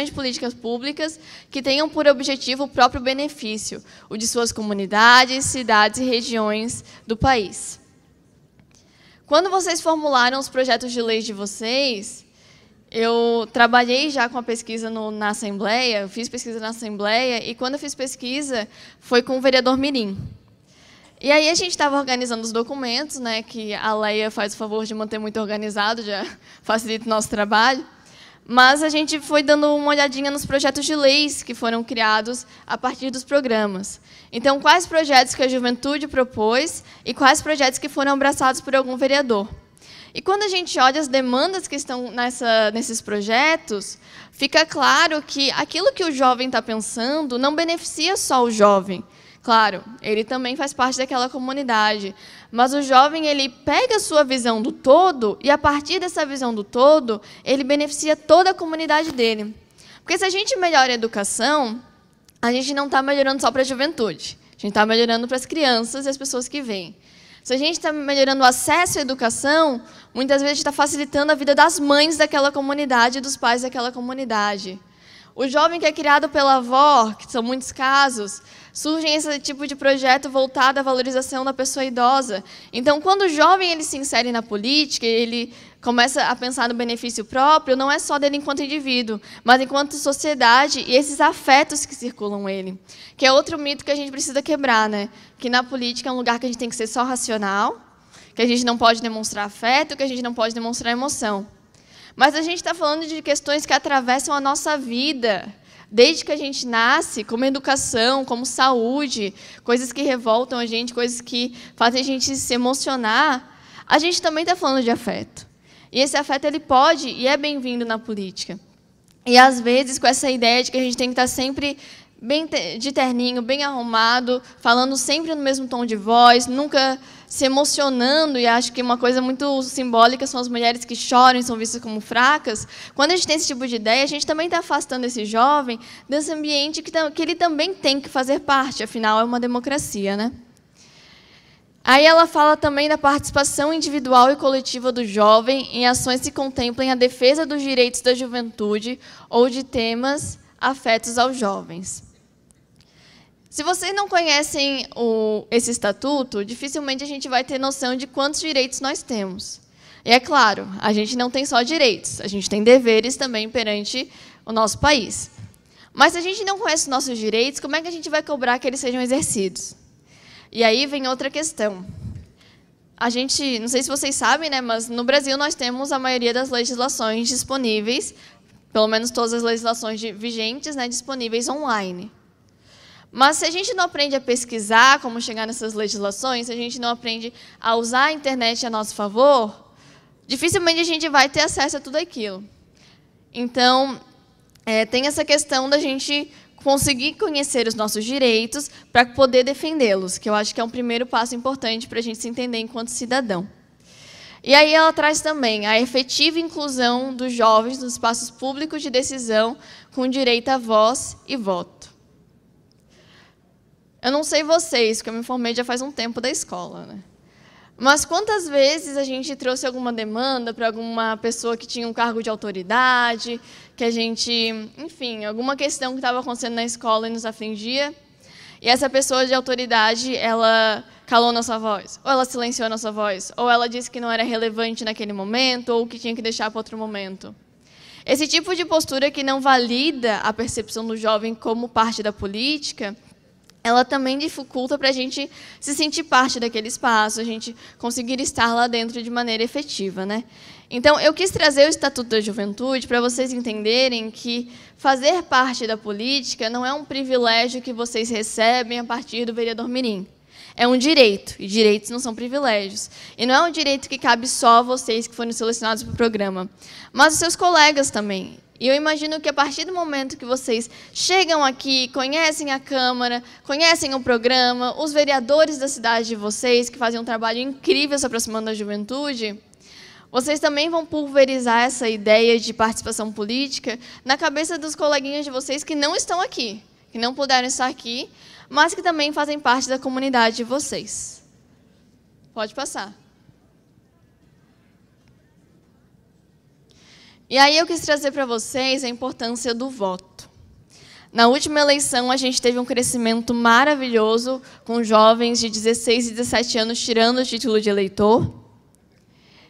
de políticas públicas que tenham por objetivo o próprio benefício, o de suas comunidades, cidades e regiões do país. Quando vocês formularam os projetos de lei de vocês, eu trabalhei já com a pesquisa na Assembleia, eu fiz pesquisa na Assembleia, e quando eu fiz pesquisa, foi com o vereador Mirim. E aí a gente estava organizando os documentos, né, que a Leia faz o favor de manter muito organizado, já facilita o nosso trabalho. Mas a gente foi dando uma olhadinha nos projetos de leis que foram criados a partir dos programas. Então, quais projetos que a juventude propôs e quais projetos que foram abraçados por algum vereador. E quando a gente olha as demandas que estão nesses projetos, fica claro que aquilo que o jovem está pensando não beneficia só o jovem. Claro, ele também faz parte daquela comunidade, mas o jovem ele pega a sua visão do todo e, a partir dessa visão do todo, ele beneficia toda a comunidade dele. Porque se a gente melhora a educação, a gente não está melhorando só para a juventude, a gente está melhorando para as crianças e as pessoas que vêm. Se a gente está melhorando o acesso à educação, muitas vezes a gente está facilitando a vida das mães daquela comunidade e dos pais daquela comunidade. O jovem que é criado pela avó, que são muitos casos, surge esse tipo de projeto voltado à valorização da pessoa idosa. Então, quando o jovem ele se insere na política, ele começa a pensar no benefício próprio, não é só dele enquanto indivíduo, mas enquanto sociedade e esses afetos que circulam ele. Que é outro mito que a gente precisa quebrar, né? Que na política é um lugar que a gente tem que ser só racional, que a gente não pode demonstrar afeto, que a gente não pode demonstrar emoção. Mas a gente está falando de questões que atravessam a nossa vida, desde que a gente nasce, como educação, como saúde, coisas que revoltam a gente, coisas que fazem a gente se emocionar. A gente também está falando de afeto. E esse afeto ele pode e é bem-vindo na política. E, às vezes, com essa ideia de que a gente tem que estar sempre bem de terninho, bem arrumado, falando sempre no mesmo tom de voz, nunca se emocionando, e acho que uma coisa muito simbólica são as mulheres que choram e são vistas como fracas. Quando a gente tem esse tipo de ideia, a gente também está afastando esse jovem desse ambiente que ele também tem que fazer parte, afinal, é uma democracia, né? Aí ela fala também da participação individual e coletiva do jovem em ações que contemplem a defesa dos direitos da juventude ou de temas afetos aos jovens. Se vocês não conhecem esse estatuto, dificilmente a gente vai ter noção de quantos direitos nós temos. E é claro, a gente não tem só direitos, a gente tem deveres também perante o nosso país. Mas se a gente não conhece os nossos direitos, como é que a gente vai cobrar que eles sejam exercidos? E aí vem outra questão. A gente, não sei se vocês sabem, né, mas no Brasil nós temos a maioria das legislações disponíveis pelo menos todas as legislações vigentes, né, disponíveis online. Mas se a gente não aprende a pesquisar como chegar nessas legislações, se a gente não aprende a usar a internet a nosso favor, dificilmente a gente vai ter acesso a tudo aquilo. Então, tem essa questão da gente conseguir conhecer os nossos direitos para poder defendê-los, que eu acho que é um primeiro passo importante para a gente se entender enquanto cidadão. E aí ela traz também a efetiva inclusão dos jovens nos espaços públicos de decisão com direito à voz e voto. Eu não sei vocês, porque eu me formei já faz um tempo da escola, né? Mas quantas vezes a gente trouxe alguma demanda para alguma pessoa que tinha um cargo de autoridade, que a gente, enfim, alguma questão que estava acontecendo na escola e nos afligia, e essa pessoa de autoridade, ela calou nossa voz, ou ela silenciou nossa voz, ou ela disse que não era relevante naquele momento, ou que tinha que deixar para outro momento. Esse tipo de postura que não valida a percepção do jovem como parte da política, ela também dificulta para a gente se sentir parte daquele espaço, a gente conseguir estar lá dentro de maneira efetiva, né? Então, eu quis trazer o Estatuto da Juventude para vocês entenderem que fazer parte da política não é um privilégio que vocês recebem a partir do vereador mirim. É um direito, e direitos não são privilégios. E não é um direito que cabe só a vocês que foram selecionados para o programa, mas os seus colegas também. E eu imagino que, a partir do momento que vocês chegam aqui, conhecem a Câmara, conhecem o programa, os vereadores da cidade de vocês, que fazem um trabalho incrível se aproximando da juventude, vocês também vão pulverizar essa ideia de participação política na cabeça dos coleguinhas de vocês que não estão aqui, que não puderam estar aqui, mas que também fazem parte da comunidade de vocês. Pode passar. E aí eu quis trazer para vocês a importância do voto. Na última eleição, a gente teve um crescimento maravilhoso, com jovens de 16 e 17 anos tirando o título de eleitor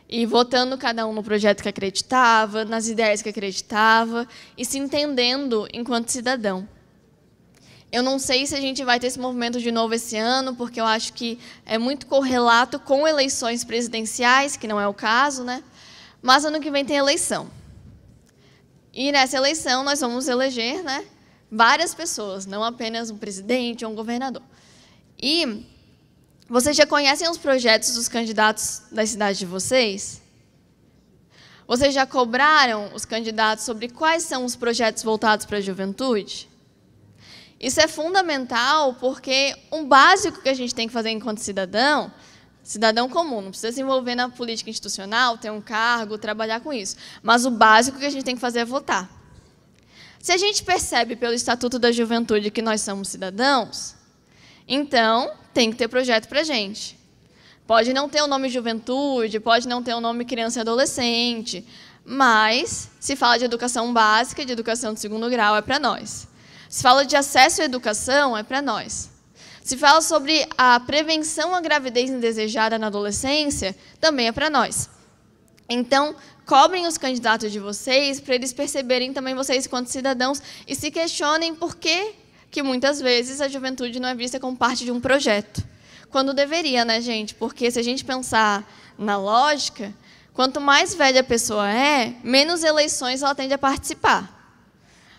e votando cada um no projeto que acreditava, nas ideias que acreditava e se entendendo enquanto cidadão. Eu não sei se a gente vai ter esse movimento de novo esse ano, porque eu acho que é muito correlato com eleições presidenciais, que não é o caso, né? Mas ano que vem tem eleição. E nessa eleição nós vamos eleger, né, várias pessoas, não apenas um presidente ou um governador. E vocês já conhecem os projetos dos candidatos da cidade de vocês? Vocês já cobraram os candidatos sobre quais são os projetos voltados para a juventude? Isso é fundamental porque um básico que a gente tem que fazer enquanto cidadão comum, não precisa se envolver na política institucional, ter um cargo, trabalhar com isso. Mas o básico que a gente tem que fazer é votar. Se a gente percebe pelo Estatuto da Juventude que nós somos cidadãos, então tem que ter projeto para a gente. Pode não ter o nome juventude, pode não ter o nome criança e adolescente, mas se fala de educação básica, de educação de segundo grau, é para nós. Se fala de acesso à educação, é para nós. Se fala sobre a prevenção à gravidez indesejada na adolescência, também é para nós. Então, cobrem os candidatos de vocês para eles perceberem também vocês enquanto cidadãos e se questionem por que muitas vezes a juventude não é vista como parte de um projeto. Quando deveria, né, gente? Porque se a gente pensar na lógica, quanto mais velha a pessoa é, menos eleições ela tende a participar.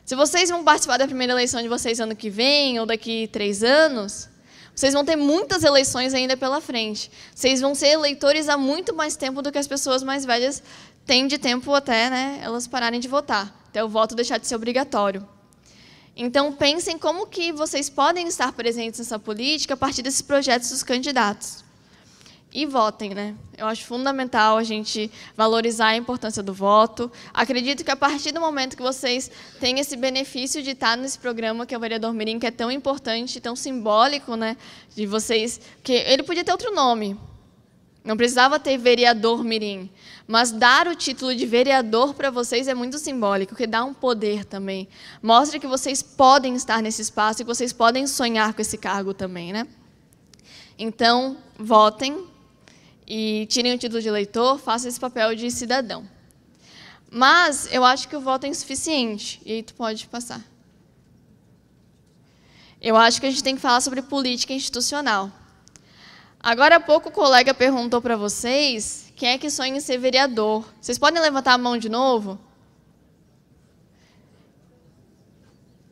Se vocês vão participar da primeira eleição de vocês ano que vem ou daqui 3 anos, vocês vão ter muitas eleições ainda pela frente. Vocês vão ser eleitores há muito mais tempo do que as pessoas mais velhas têm de tempo até, né, elas pararem de votar, até o voto deixar de ser obrigatório. Então, pensem como que vocês podem estar presentes nessa política a partir desses projetos dos candidatos. E votem, né? Eu acho fundamental a gente valorizar a importância do voto. Acredito que a partir do momento que vocês têm esse benefício de estar nesse programa que é o Vereador Mirim, que é tão importante, tão simbólico, né? De vocês, que ele podia ter outro nome. Não precisava ter Vereador Mirim, mas dar o título de vereador para vocês é muito simbólico, porque dá um poder também. Mostra que vocês podem estar nesse espaço e que vocês podem sonhar com esse cargo também, né? Então, votem. E tirem o título de eleitor, façam esse papel de cidadão. Mas eu acho que o voto é insuficiente. E aí tu pode passar. Eu acho que a gente tem que falar sobre política institucional. Agora há pouco o colega perguntou para vocês quem é que sonha em ser vereador. Vocês podem levantar a mão de novo?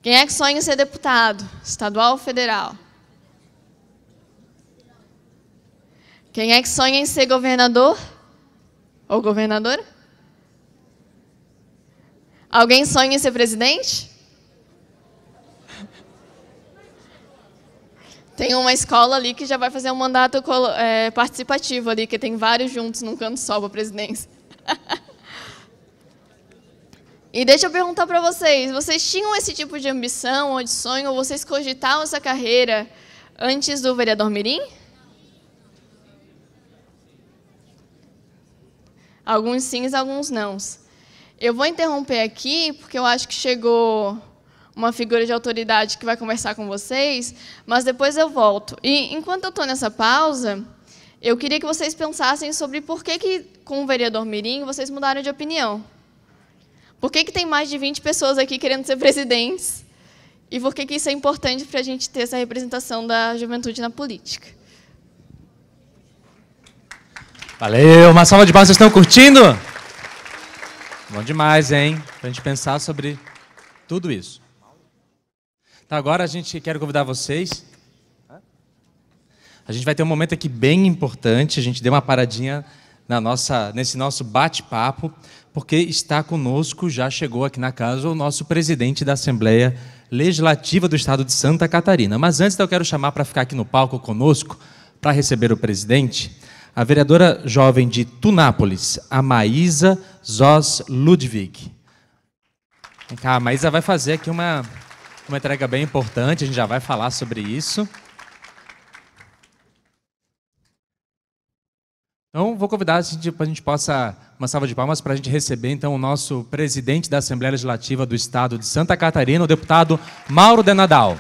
Quem é que sonha em ser deputado, estadual ou federal? Quem é que sonha em ser governador ou governadora? Alguém sonha em ser presidente? Tem uma escola ali que já vai fazer um mandato participativo ali, que tem vários juntos num canto só para a presidência. E deixa eu perguntar para vocês tinham esse tipo de ambição ou de sonho, ou vocês cogitavam essa carreira antes do vereador Mirim? Alguns sims, alguns nãos. Eu vou interromper aqui, porque eu acho que chegou uma figura de autoridade que vai conversar com vocês, mas depois eu volto. E, enquanto eu estou nessa pausa, eu queria que vocês pensassem sobre por que com o vereador Mirim, vocês mudaram de opinião. Por que tem mais de 20 pessoas aqui querendo ser presidentes? E por que isso é importante para a gente ter essa representação da juventude na política? Valeu! Uma salva de palmas, vocês estão curtindo? Bom demais, hein? Para a gente pensar sobre tudo isso. Então, agora quero convidar vocês. A gente vai ter um momento aqui bem importante. A gente deu uma paradinha nesse nosso bate-papo, porque está conosco, já chegou aqui na casa, o nosso presidente da Assembleia Legislativa do Estado de Santa Catarina. Mas antes eu quero chamar para ficar aqui no palco conosco, para receber o presidente, a vereadora jovem de Tunápolis, a Maísa Zos Ludwig. Vem cá, a Maísa vai fazer aqui uma entrega bem importante, a gente já vai falar sobre isso. Então, vou convidar para a gente possa, uma salva de palmas para a gente receber, então, o nosso presidente da Assembleia Legislativa do Estado de Santa Catarina, o deputado Mauro de Nadal.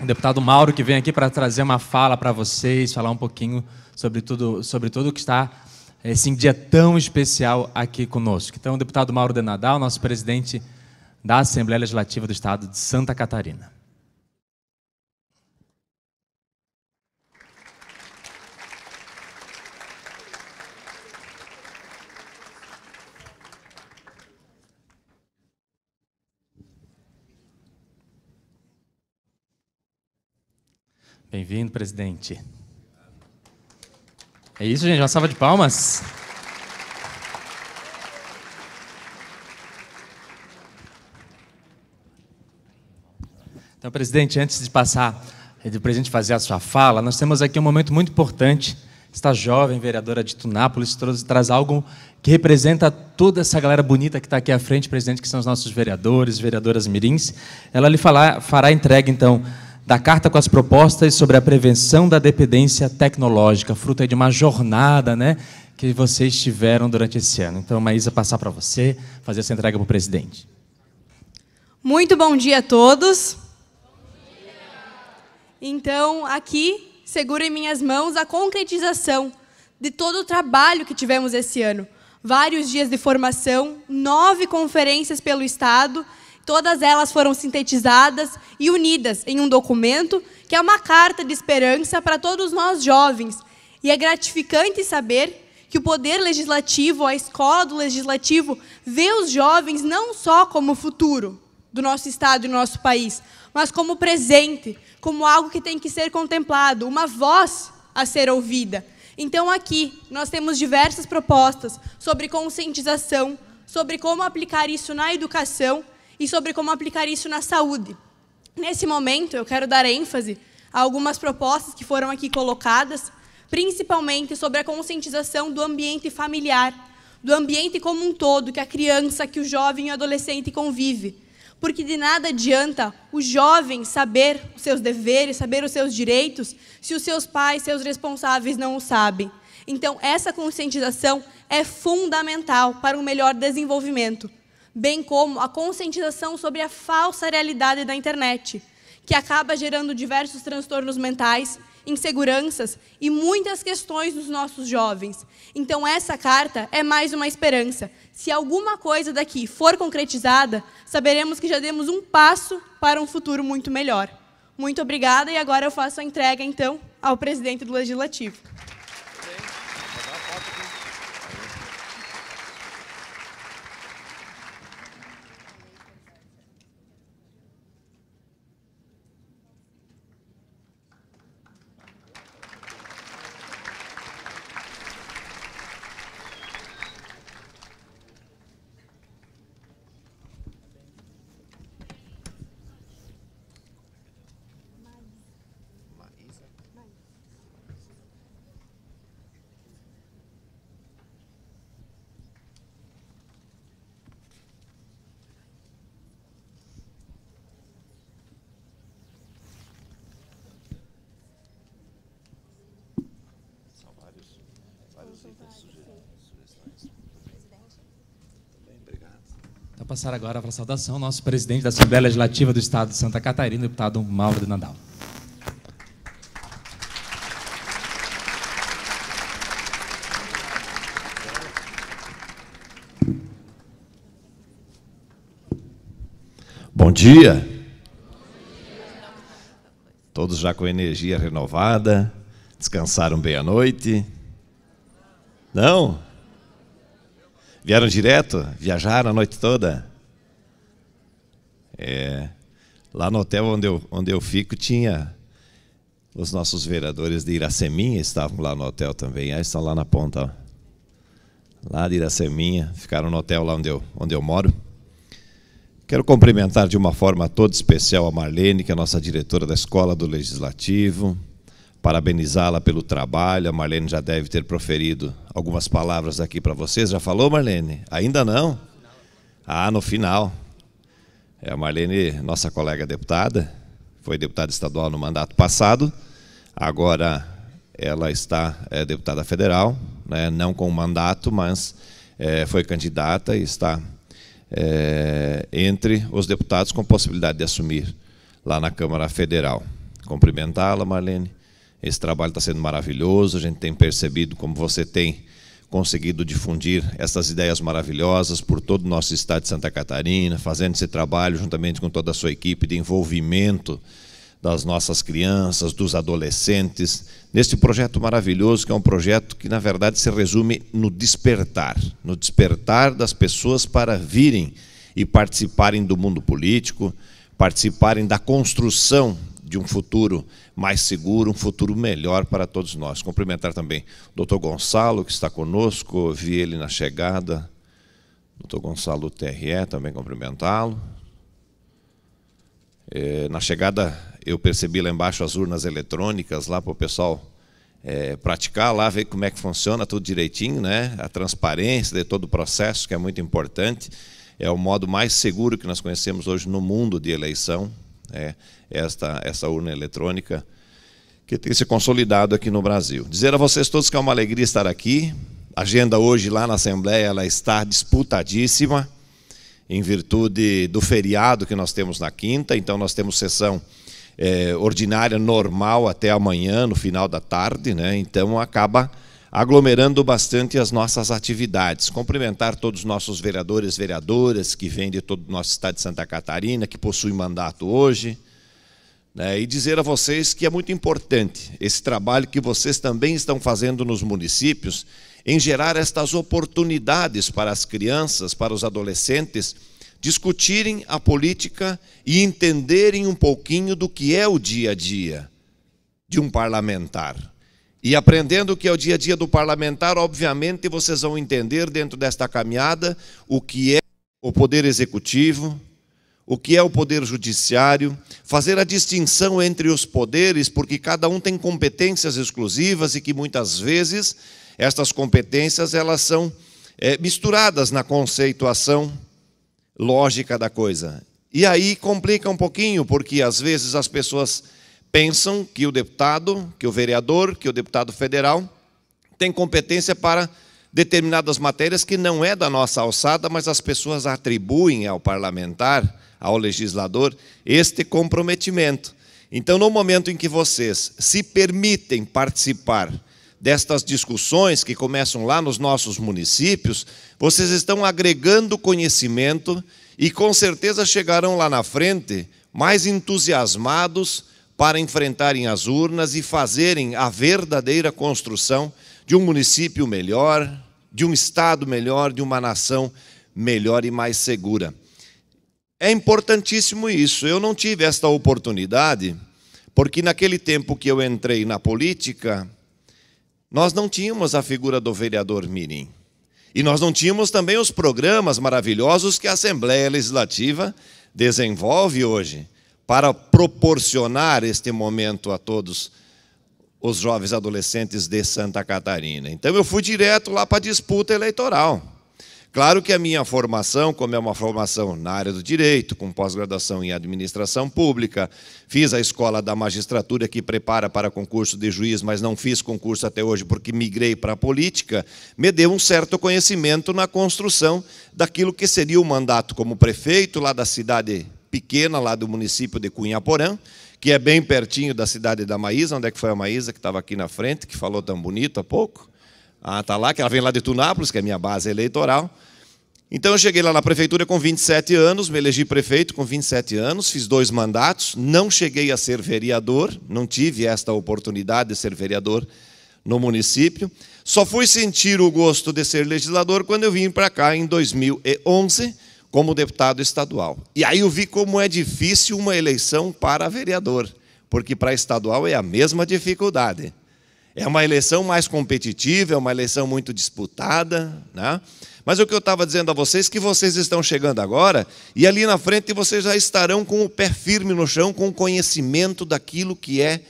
O deputado Mauro, que vem aqui para trazer uma fala para vocês, falar um pouquinho sobre tudo que está esse dia tão especial aqui conosco. Então, o deputado Mauro de Nadal, nosso presidente da Assembleia Legislativa do Estado de Santa Catarina. Bem-vindo, presidente. É isso, gente? Uma salva de palmas. Então, presidente, antes de passar, do presidente fazer a sua fala, nós temos aqui um momento muito importante. Esta jovem vereadora de Tunápolis traz algo que representa toda essa galera bonita que está aqui à frente, presidente, que são os nossos vereadores, vereadoras mirins. Ela lhe fará a entrega, então, da carta com as propostas sobre a prevenção da dependência tecnológica, fruto aí de uma jornada, né, que vocês tiveram durante esse ano. Então, Maísa, passar para você, fazer essa entrega para o presidente. Muito bom dia a todos. Então, aqui, seguro em minhas mãos a concretização de todo o trabalho que tivemos esse ano. Vários dias de formação, 9 conferências pelo Estado. Todas elas foram sintetizadas e unidas em um documento que é uma carta de esperança para todos nós jovens. E é gratificante saber que o Poder Legislativo, a Escola do Legislativo, vê os jovens não só como futuro do nosso Estado e do nosso país, mas como presente, como algo que tem que ser contemplado, uma voz a ser ouvida. Então, aqui, nós temos diversas propostas sobre conscientização, sobre como aplicar isso na educação, e sobre como aplicar isso na saúde. Nesse momento, eu quero dar ênfase a algumas propostas que foram aqui colocadas, principalmente sobre a conscientização do ambiente familiar, do ambiente como um todo, que a criança, que o jovem e o adolescente convive. Porque de nada adianta o jovem saber os seus deveres, saber os seus direitos, se os seus pais, seus responsáveis não o sabem. Então, essa conscientização é fundamental para um melhor desenvolvimento, bem como a conscientização sobre a falsa realidade da internet, que acaba gerando diversos transtornos mentais, inseguranças e muitas questões nos nossos jovens. Então, essa carta é mais uma esperança. Se alguma coisa daqui for concretizada, saberemos que já demos um passo para um futuro muito melhor. Muito obrigada, e agora eu faço a entrega, então, ao presidente do Legislativo. Vou passar agora para a saudação nosso presidente da Assembleia Legislativa do Estado de Santa Catarina, o deputado Mauro de Nadal. Bom dia. Todos já com energia renovada, descansaram bem à noite? Não? Vieram direto? Viajaram a noite toda? Lá no hotel onde eu fico tinha os nossos vereadores de Iraceminha, estavam lá no hotel também. Aí estão lá na ponta, ó. Lá de Iraceminha, ficaram no hotel lá onde eu moro. Quero cumprimentar de uma forma toda especial a Marlene, que é a nossa diretora da Escola do Legislativo, parabenizá-la pelo trabalho. A Marlene já deve ter proferido algumas palavras aqui para vocês. Já falou, Marlene? Ainda não? Ah, no final. A Marlene, nossa colega deputada, foi deputada estadual no mandato passado, agora ela está deputada federal, né, não com mandato, mas foi candidata e está entre os deputados com possibilidade de assumir lá na Câmara Federal. Cumprimentá-la, Marlene. Esse trabalho está sendo maravilhoso, a gente tem percebido como você tem conseguido difundir essas ideias maravilhosas por todo o nosso estado de Santa Catarina, fazendo esse trabalho juntamente com toda a sua equipe de envolvimento das nossas crianças, dos adolescentes, neste projeto maravilhoso, que é um projeto que, na verdade, se resume no despertar das pessoas para virem e participarem do mundo político, participarem da construção de um futuro mais seguro, um futuro melhor para todos nós. Cumprimentar também o doutor Gonçalo, que está conosco, vi ele na chegada, doutor Gonçalo do TRE, também cumprimentá-lo. Na chegada, eu percebi lá embaixo as urnas eletrônicas, lá para o pessoal praticar, lá ver como é que funciona tudo direitinho, né? A transparência de todo o processo, que é muito importante. É o modo mais seguro que nós conhecemos hoje no mundo de eleição, essa urna eletrônica que tem se consolidado aqui no Brasil. Dizer a vocês todos que é uma alegria estar aqui. A agenda hoje lá na Assembleia ela está disputadíssima, em virtude do feriado que nós temos na quinta. Então nós temos sessão ordinária normal até amanhã, no final da tarde, né? Então acaba aglomerando bastante as nossas atividades. Cumprimentar todos os nossos vereadores e vereadoras que vêm de todo o nosso estado de Santa Catarina, que possuem mandato hoje, né? E dizer a vocês que é muito importante esse trabalho que vocês também estão fazendo nos municípios, em gerar estas oportunidades para as crianças, para os adolescentes, discutirem a política e entenderem um pouquinho do que é o dia a dia de um parlamentar. E aprendendo o que é o dia a dia do parlamentar, obviamente vocês vão entender dentro desta caminhada o que é o poder executivo, o que é o poder judiciário, fazer a distinção entre os poderes, porque cada um tem competências exclusivas e que muitas vezes estas competências elas são misturadas na conceituação lógica da coisa. E aí complica um pouquinho, porque às vezes as pessoas pensam que o deputado, que o vereador, que o deputado federal tem competência para determinadas matérias que não é da nossa alçada, mas as pessoas atribuem ao parlamentar, ao legislador, este comprometimento. Então, no momento em que vocês se permitem participar destas discussões que começam lá nos nossos municípios, vocês estão agregando conhecimento e com certeza chegarão lá na frente mais entusiasmados para enfrentarem as urnas e fazerem a verdadeira construção de um município melhor, de um estado melhor, de uma nação melhor e mais segura. É importantíssimo isso. Eu não tive esta oportunidade, porque naquele tempo que eu entrei na política, nós não tínhamos a figura do vereador mirim. E nós não tínhamos também os programas maravilhosos que a Assembleia Legislativa desenvolve hoje, para proporcionar este momento a todos os jovens adolescentes de Santa Catarina. Então eu fui direto lá para a disputa eleitoral. Claro que a minha formação, como é uma formação na área do direito, com pós-graduação em administração pública, fiz a escola da magistratura que prepara para concurso de juiz, mas não fiz concurso até hoje porque migrei para a política, me deu um certo conhecimento na construção daquilo que seria o mandato como prefeito lá da cidade pequena, lá do município de Cunhaporã, que é bem pertinho da cidade da Maísa. Onde é que foi a Maísa, que estava aqui na frente, que falou tão bonito há pouco? Ah, está lá, que ela vem lá de Tunápolis, que é a minha base eleitoral. Então, eu cheguei lá na prefeitura com 27 anos, me elegi prefeito com 27 anos, fiz 2 mandatos, não cheguei a ser vereador, não tive esta oportunidade de ser vereador no município. Só fui sentir o gosto de ser legislador quando eu vim para cá em 2011, como deputado estadual. E aí eu vi como é difícil uma eleição para vereador, porque para estadual é a mesma dificuldade. É uma eleição mais competitiva, é uma eleição muito disputada, né? Mas o que eu estava dizendo a vocês, que vocês estão chegando agora, e ali na frente vocês já estarão com o pé firme no chão, com o conhecimento daquilo que é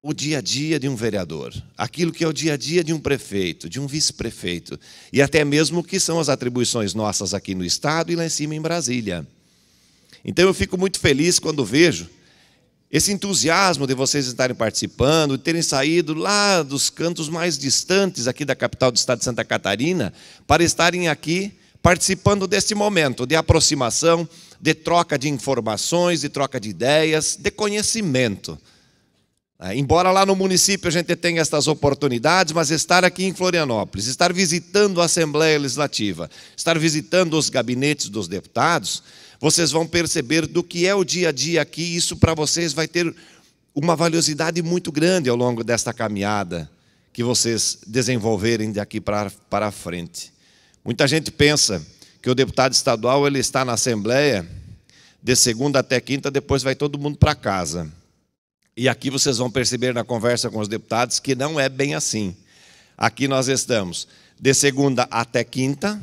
o dia a dia de um vereador, aquilo que é o dia a dia de um prefeito, de um vice-prefeito, e até mesmo o que são as atribuições nossas aqui no Estado e lá em cima em Brasília. Então eu fico muito feliz quando vejo esse entusiasmo de vocês estarem participando, de terem saído lá dos cantos mais distantes aqui da capital do estado de Santa Catarina, para estarem aqui participando deste momento de aproximação, de troca de informações, de troca de ideias, de conhecimento. Embora lá no município a gente tenha estas oportunidades, mas estar aqui em Florianópolis, estar visitando a Assembleia Legislativa, estar visitando os gabinetes dos deputados, vocês vão perceber do que é o dia a dia aqui, e isso para vocês vai ter uma valiosidade muito grande ao longo desta caminhada que vocês desenvolverem daqui para frente. Muita gente pensa que o deputado estadual ele está na Assembleia de segunda até quinta, depois vai todo mundo para casa. E aqui vocês vão perceber na conversa com os deputados que não é bem assim. Aqui nós estamos de segunda até quinta,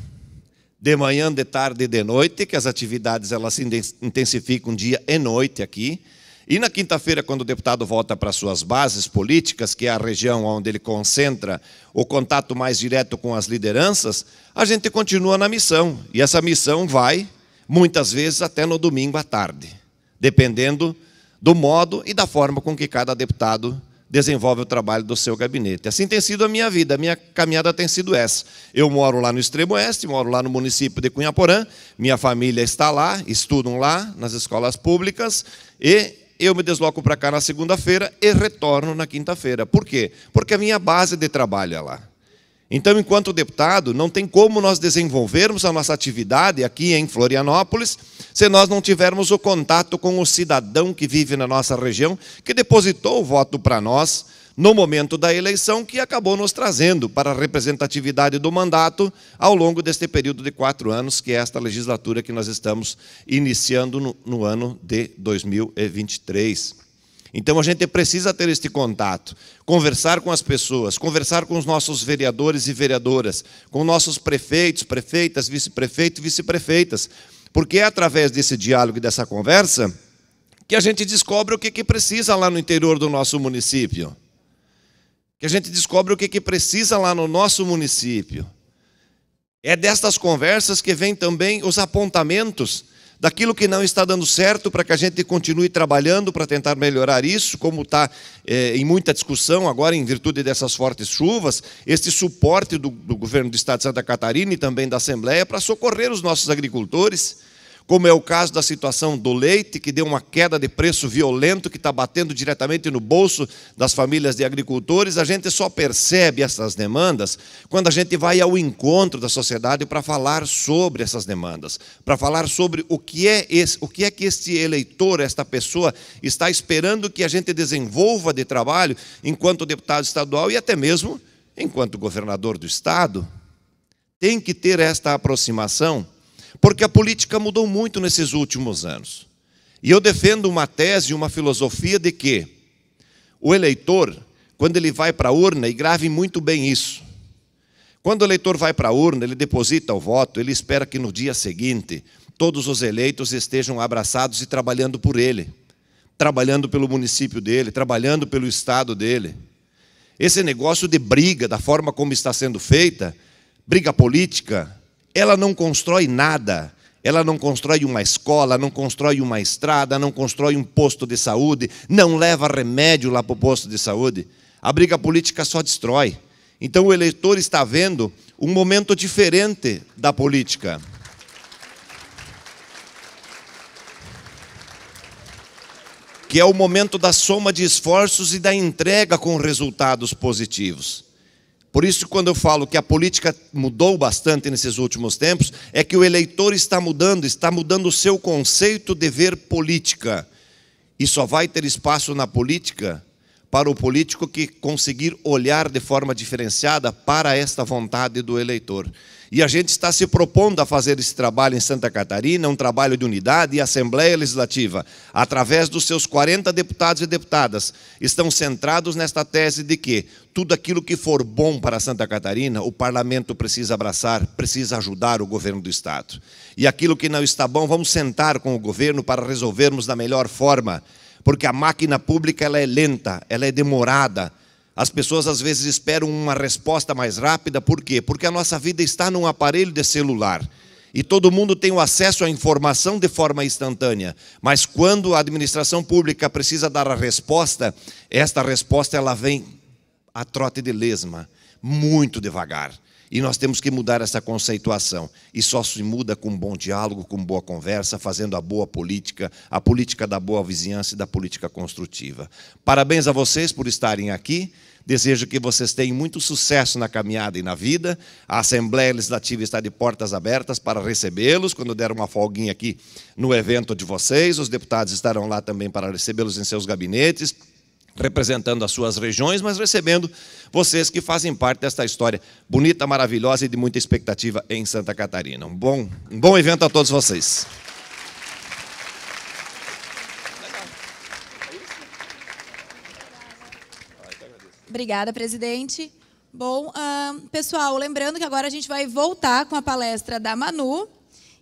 de manhã, de tarde e de noite, que as atividades elas se intensificam dia e noite aqui. E na quinta-feira, quando o deputado volta para suas bases políticas, que é a região onde ele concentra o contato mais direto com as lideranças, a gente continua na missão. E essa missão vai, muitas vezes, até no domingo à tarde, dependendo do modo e da forma com que cada deputado desenvolve o trabalho do seu gabinete. Assim tem sido a minha vida, a minha caminhada tem sido essa. Eu moro lá no extremo oeste, moro lá no município de Cunhaporã, minha família está lá, estudam lá nas escolas públicas, e eu me desloco para cá na segunda-feira e retorno na quinta-feira. Por quê? Porque a minha base de trabalho é lá. Então, enquanto deputado, não tem como nós desenvolvermos a nossa atividade aqui em Florianópolis se nós não tivermos o contato com o cidadão que vive na nossa região, que depositou o voto para nós no momento da eleição, que acabou nos trazendo para a representatividade do mandato ao longo deste período de 4 anos, que é esta legislatura que nós estamos iniciando no ano de 2023. Então, a gente precisa ter este contato, conversar com as pessoas, conversar com os nossos vereadores e vereadoras, com nossos prefeitos, prefeitas, vice-prefeitos e vice-prefeitas, porque é através desse diálogo e dessa conversa que a gente descobre o que precisa lá no interior do nosso município, que a gente descobre o que precisa lá no nosso município. É destas conversas que vêm também os apontamentos daquilo que não está dando certo, para que a gente continue trabalhando para tentar melhorar isso, como está em muita discussão agora, em virtude dessas fortes chuvas, este suporte do governo do estado de Santa Catarina e também da Assembleia para socorrer os nossos agricultores, como é o caso da situação do leite, que deu uma queda de preço violento, que está batendo diretamente no bolso das famílias de agricultores. A gente só percebe essas demandas quando a gente vai ao encontro da sociedade para falar sobre essas demandas, para falar sobre o que é que este eleitor, esta pessoa, está esperando que a gente desenvolva de trabalho enquanto deputado estadual e até mesmo enquanto governador do estado. Tem que ter esta aproximação, porque a política mudou muito nesses últimos anos. E eu defendo uma tese, uma filosofia de que o eleitor, quando ele vai para a urna, e grave muito bem isso, quando o eleitor vai para a urna, ele deposita o voto, ele espera que no dia seguinte todos os eleitos estejam abraçados e trabalhando por ele, trabalhando pelo município dele, trabalhando pelo estado dele. Esse negócio de briga, da forma como está sendo feita, briga política, ela não constrói nada. Ela não constrói uma escola, não constrói uma estrada, não constrói um posto de saúde, não leva remédio lá para o posto de saúde. A briga política só destrói. Então o eleitor está vendo um momento diferente da política. Que é o momento da soma de esforços e da entrega com resultados positivos. Por isso, quando eu falo que a política mudou bastante nesses últimos tempos, é que o eleitor está mudando o seu conceito de ver política. E só vai ter espaço na política para o político que conseguir olhar de forma diferenciada para esta vontade do eleitor. E a gente está se propondo a fazer esse trabalho em Santa Catarina, um trabalho de unidade, e a Assembleia Legislativa, através dos seus 40 deputados e deputadas, estão centrados nesta tese de que tudo aquilo que for bom para Santa Catarina, o parlamento precisa abraçar, precisa ajudar o governo do Estado. E aquilo que não está bom, vamos sentar com o governo para resolvermos da melhor forma, porque a máquina pública ela é lenta, ela é demorada. As pessoas às vezes esperam uma resposta mais rápida, por quê? Porque a nossa vida está num aparelho de celular. E todo mundo tem o acesso à informação de forma instantânea. Mas quando a administração pública precisa dar a resposta, esta resposta ela vem a trote de lesma, muito devagar. E nós temos que mudar essa conceituação. E só se muda com bom diálogo, com boa conversa, fazendo a boa política, a política da boa vizinhança e da política construtiva. Parabéns a vocês por estarem aqui. Desejo que vocês tenham muito sucesso na caminhada e na vida. A Assembleia Legislativa está de portas abertas para recebê-los, quando der uma folguinha aqui no evento de vocês. Os deputados estarão lá também para recebê-los em seus gabinetes, representando as suas regiões, mas recebendo vocês que fazem parte desta história bonita, maravilhosa e de muita expectativa em Santa Catarina. Um bom evento a todos vocês. Obrigada, presidente. Bom, pessoal, lembrando que agora a gente vai voltar com a palestra da Manu,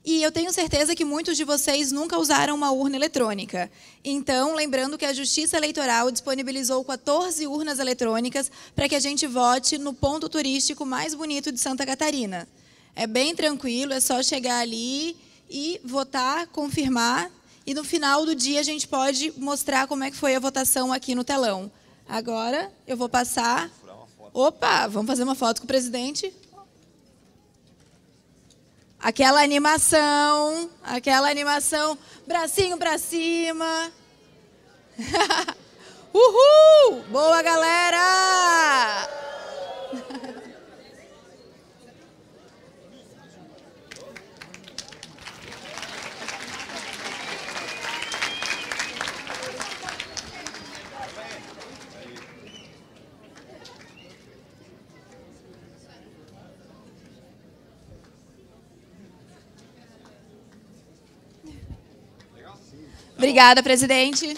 e eu tenho certeza que muitos de vocês nunca usaram uma urna eletrônica. Então, lembrando que a Justiça Eleitoral disponibilizou 14 urnas eletrônicas para que a gente vote no ponto turístico mais bonito de Santa Catarina. É bem tranquilo, é só chegar ali e votar, confirmar, e no final do dia a gente pode mostrar como é que foi a votação aqui no telão. Agora eu vou passar... Opa, vamos fazer uma foto com o presidente. Aquela animação, bracinho para cima. Uhul! Boa, galera! Obrigada, presidente.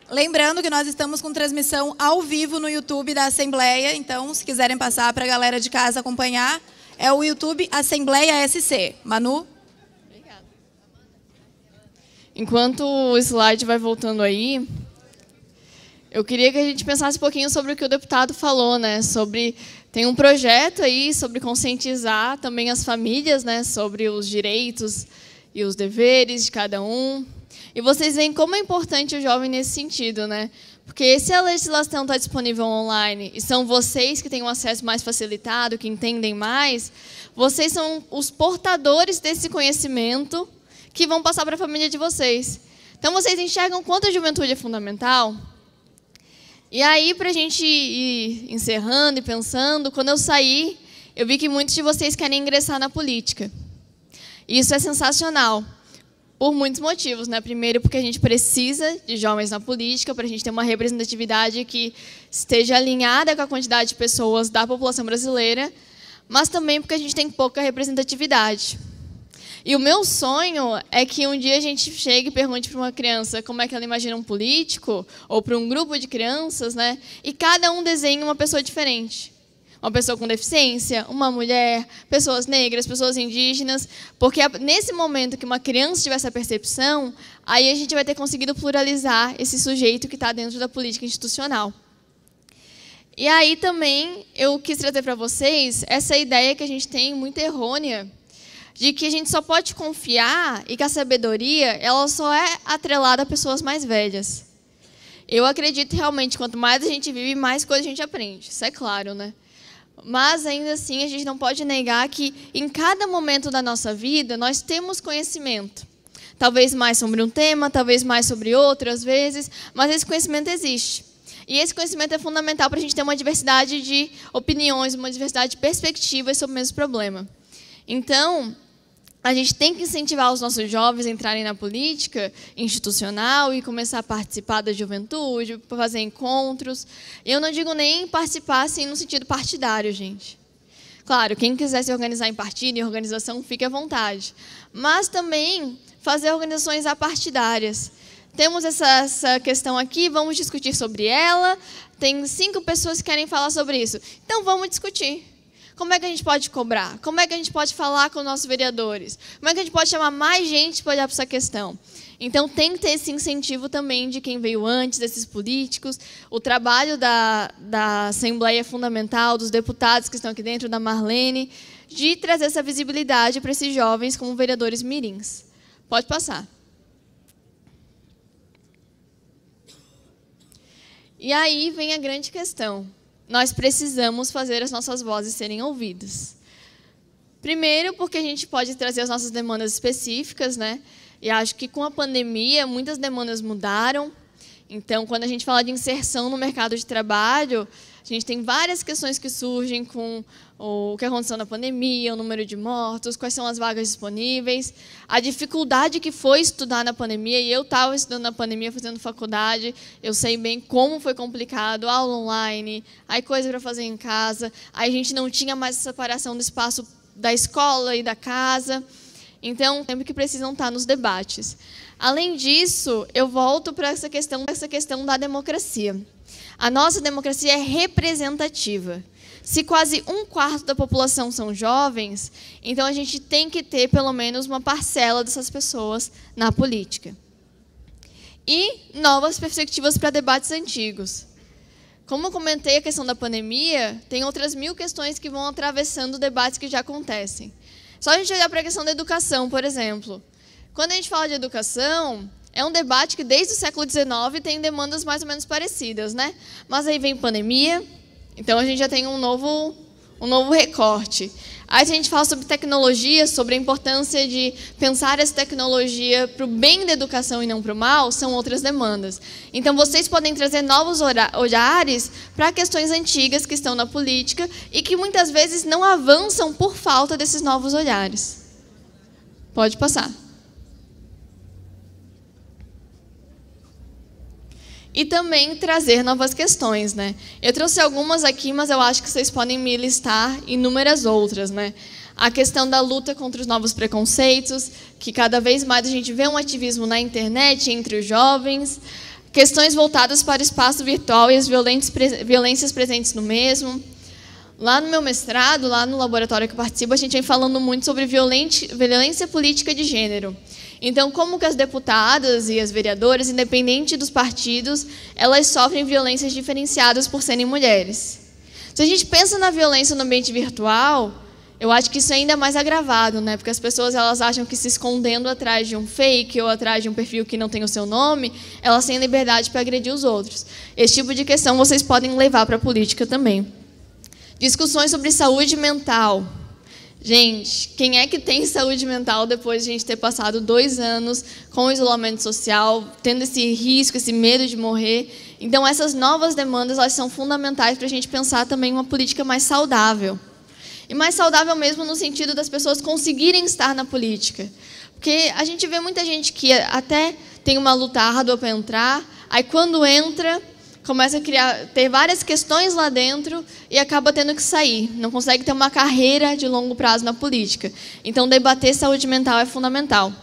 Lembrando que nós estamos com transmissão ao vivo no YouTube da Assembleia, então, se quiserem passar para a galera de casa acompanhar, é o YouTube Assembleia SC. Manu? Obrigada. Enquanto o slide vai voltando aí, eu queria que a gente pensasse um pouquinho sobre o que o deputado falou, né? Tem um projeto aí sobre conscientizar também as famílias, né, sobre os direitos e os deveres de cada um. E vocês veem como é importante o jovem nesse sentido, né? Porque se a legislação está disponível online e são vocês que têm um acesso mais facilitado, que entendem mais, vocês são os portadores desse conhecimento que vão passar para a família de vocês. Então, vocês enxergam quanto a juventude é fundamental? E aí, para a gente ir encerrando e pensando, quando eu saí, eu vi que muitos de vocês querem ingressar na política. E isso é sensacional, por muitos motivos, né? Primeiro, porque a gente precisa de jovens na política, para a gente ter uma representatividade que esteja alinhada com a quantidade de pessoas da população brasileira, mas também porque a gente tem pouca representatividade. E o meu sonho é que um dia a gente chegue e pergunte para uma criança como é que ela imagina um político, ou para um grupo de crianças, né? E cada um desenhe uma pessoa diferente. Uma pessoa com deficiência, uma mulher, pessoas negras, pessoas indígenas, porque nesse momento que uma criança tiver essa percepção, aí a gente vai ter conseguido pluralizar esse sujeito que está dentro da política institucional. E aí também eu quis trazer para vocês essa ideia que a gente tem muito errônea, de que a gente só pode confiar e que a sabedoria ela só é atrelada a pessoas mais velhas. Eu acredito realmente, quanto mais a gente vive, mais coisa a gente aprende. Isso é claro, né? Mas, ainda assim, a gente não pode negar que, em cada momento da nossa vida, nós temos conhecimento. Talvez mais sobre um tema, talvez mais sobre outro, às vezes, mas esse conhecimento existe. E esse conhecimento é fundamental para a gente ter uma diversidade de opiniões, uma diversidade de perspectivas sobre o mesmo problema. Então, a gente tem que incentivar os nossos jovens a entrarem na política institucional e começar a participar da juventude, fazer encontros. Eu não digo nem participar assim, no sentido partidário, gente. Claro, quem quiser se organizar em partido, em organização, fique à vontade. Mas também fazer organizações apartidárias. Temos essa questão aqui, vamos discutir sobre ela. Tem 5 pessoas que querem falar sobre isso. Então, vamos discutir. Como é que a gente pode cobrar? Como é que a gente pode falar com os nossos vereadores? Como é que a gente pode chamar mais gente para olhar para essa questão? Então, tem que ter esse incentivo também de quem veio antes, desses políticos. O trabalho da Assembleia é fundamental, dos deputados que estão aqui dentro, da Marlene, de trazer essa visibilidade para esses jovens como vereadores mirins. Pode passar. E aí vem a grande questão. Nós precisamos fazer as nossas vozes serem ouvidas. Primeiro, porque a gente pode trazer as nossas demandas específicas, né? E acho que com a pandemia, muitas demandas mudaram. Então, quando a gente fala de inserção no mercado de trabalho, a gente tem várias questões que surgem com o que aconteceu na pandemia, o número de mortos, quais são as vagas disponíveis, a dificuldade que foi estudar na pandemia, e eu estava estudando na pandemia, fazendo faculdade, eu sei bem como foi complicado, aula online, aí coisa para fazer em casa, aí a gente não tinha mais a separação do espaço da escola e da casa, então, sempre que precisam estar nos debates. Além disso, eu volto para essa questão da democracia. A nossa democracia é representativa. Se quase 1/4 da população são jovens, então a gente tem que ter pelo menos uma parcela dessas pessoas na política. E novas perspectivas para debates antigos. Como eu comentei a questão da pandemia, tem outras 1000 questões que vão atravessando debates que já acontecem. Só a gente olhar para a questão da educação, por exemplo. Quando a gente fala de educação, é um debate que desde o século XIX tem demandas mais ou menos parecidas, né? Mas aí vem pandemia, então a gente já tem um novo recorte. Aí a gente fala sobre tecnologia, sobre a importância de pensar essa tecnologia para o bem da educação e não para o mal, são outras demandas. Então vocês podem trazer novos olhares para questões antigas que estão na política e que muitas vezes não avançam por falta desses novos olhares. Pode passar. E também trazer novas questões, né? Eu trouxe algumas aqui, mas eu acho que vocês podem me listar inúmeras outras, né? A questão da luta contra os novos preconceitos, que cada vez mais a gente vê um ativismo na internet entre os jovens, questões voltadas para o espaço virtual e as violências presentes no mesmo. Lá no meu mestrado, lá no laboratório que eu participo, a gente vem falando muito sobre violência política de gênero. Então, como que as deputadas e as vereadoras, independente dos partidos, elas sofrem violências diferenciadas por serem mulheres. Se a gente pensa na violência no ambiente virtual, eu acho que isso é ainda mais agravado, né? Porque as pessoas elas acham que se escondendo atrás de um fake ou atrás de um perfil que não tem o seu nome, elas têm liberdade para agredir os outros. Esse tipo de questão vocês podem levar para a política também. Discussões sobre saúde mental. Gente, quem é que tem saúde mental depois de a gente ter passado 2 anos com o isolamento social, tendo esse risco, esse medo de morrer? Então, essas novas demandas elas são fundamentais para a gente pensar também uma política mais saudável. E mais saudável mesmo no sentido das pessoas conseguirem estar na política. Porque a gente vê muita gente que até tem uma luta árdua para entrar, aí quando entra, começa a ter várias questões lá dentro e acaba tendo que sair. Não consegue ter uma carreira de longo prazo na política. Então, debater saúde mental é fundamental.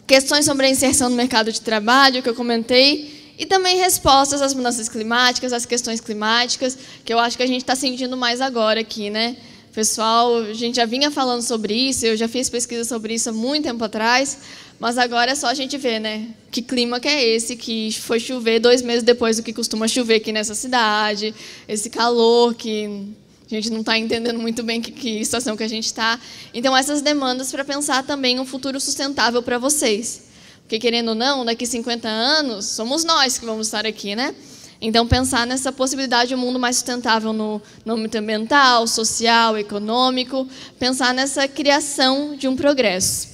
Questões sobre a inserção no mercado de trabalho, que eu comentei, e também respostas às mudanças climáticas, às questões climáticas, que eu acho que a gente está sentindo mais agora aqui, né? Pessoal, a gente já vinha falando sobre isso, eu já fiz pesquisa sobre isso há muito tempo atrás, mas agora é só a gente ver, né? Que clima que é esse, que foi chover 2 meses depois do que costuma chover aqui nessa cidade, esse calor que a gente não está entendendo muito bem que situação que a gente está. Então, essas demandas para pensar também um futuro sustentável para vocês. Porque, querendo ou não, daqui 50 anos, somos nós que vamos estar aqui, né? Então, pensar nessa possibilidade de um mundo mais sustentável no âmbito ambiental, social, econômico, pensar nessa criação de um progresso.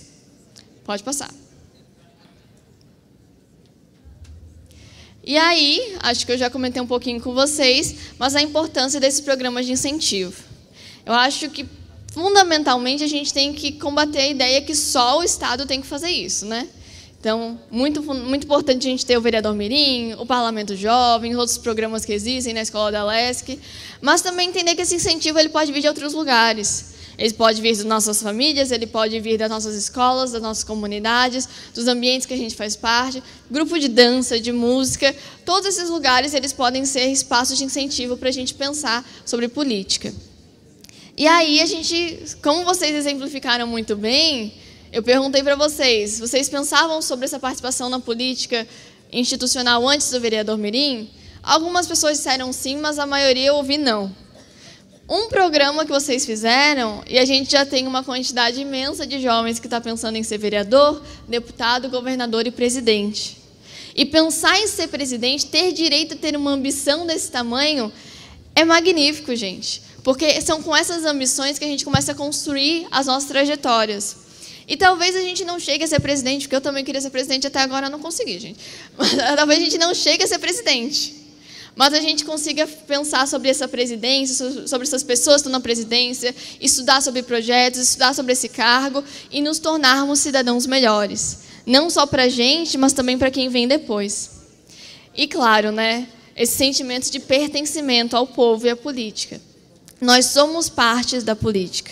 Pode passar. E aí, acho que eu já comentei um pouquinho com vocês, mas a importância desses programas de incentivo. Eu acho que, fundamentalmente, a gente tem que combater a ideia que só o Estado tem que fazer isso, né? Então, muito importante a gente ter o vereador mirim, o parlamento jovem, os outros programas que existem na escola da LESC, mas também entender que esse incentivo ele pode vir de outros lugares. Ele pode vir das nossas famílias, ele pode vir das nossas escolas, das nossas comunidades, dos ambientes que a gente faz parte, grupo de dança, de música. Todos esses lugares eles podem ser espaços de incentivo para a gente pensar sobre política. E aí, como vocês exemplificaram muito bem, eu perguntei para vocês, vocês pensavam sobre essa participação na política institucional antes do vereador mirim? Algumas pessoas disseram sim, mas a maioria eu ouvi não. Um programa que vocês fizeram, e a gente já tem uma quantidade imensa de jovens que está pensando em ser vereador, deputado, governador e presidente. E pensar em ser presidente, ter direito a ter uma ambição desse tamanho, é magnífico, gente. Porque são com essas ambições que a gente começa a construir as nossas trajetórias. E talvez a gente não chegue a ser presidente, porque eu também queria ser presidente, até agora eu não consegui, gente. Mas, talvez a gente não chegue a ser presidente. Mas a gente consiga pensar sobre essa presidência, sobre essas pessoas que estão na presidência, estudar sobre projetos, estudar sobre esse cargo e nos tornarmos cidadãos melhores. Não só para a gente, mas também para quem vem depois. E, claro, né, esse sentimento de pertencimento ao povo e à política. Nós somos partes da política.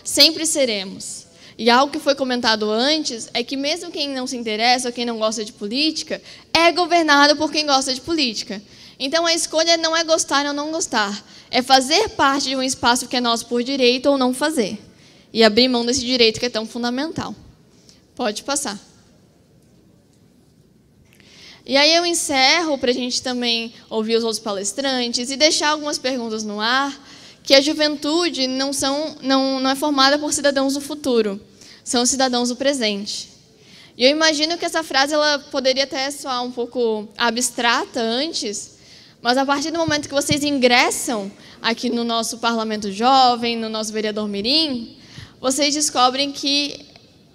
Sempre seremos. E algo que foi comentado antes é que mesmo quem não se interessa ou quem não gosta de política, é governado por quem gosta de política. Então, a escolha não é gostar ou não gostar. É fazer parte de um espaço que é nosso por direito ou não fazer. E abrir mão desse direito que é tão fundamental. Pode passar. E aí eu encerro para a gente também ouvir os outros palestrantes e deixar algumas perguntas no ar, que a juventude não é formada por cidadãos do futuro, são cidadãos do presente. E eu imagino que essa frase ela poderia até soar um pouco abstrata antes, mas a partir do momento que vocês ingressam aqui no nosso parlamento jovem, no nosso vereador mirim, vocês descobrem que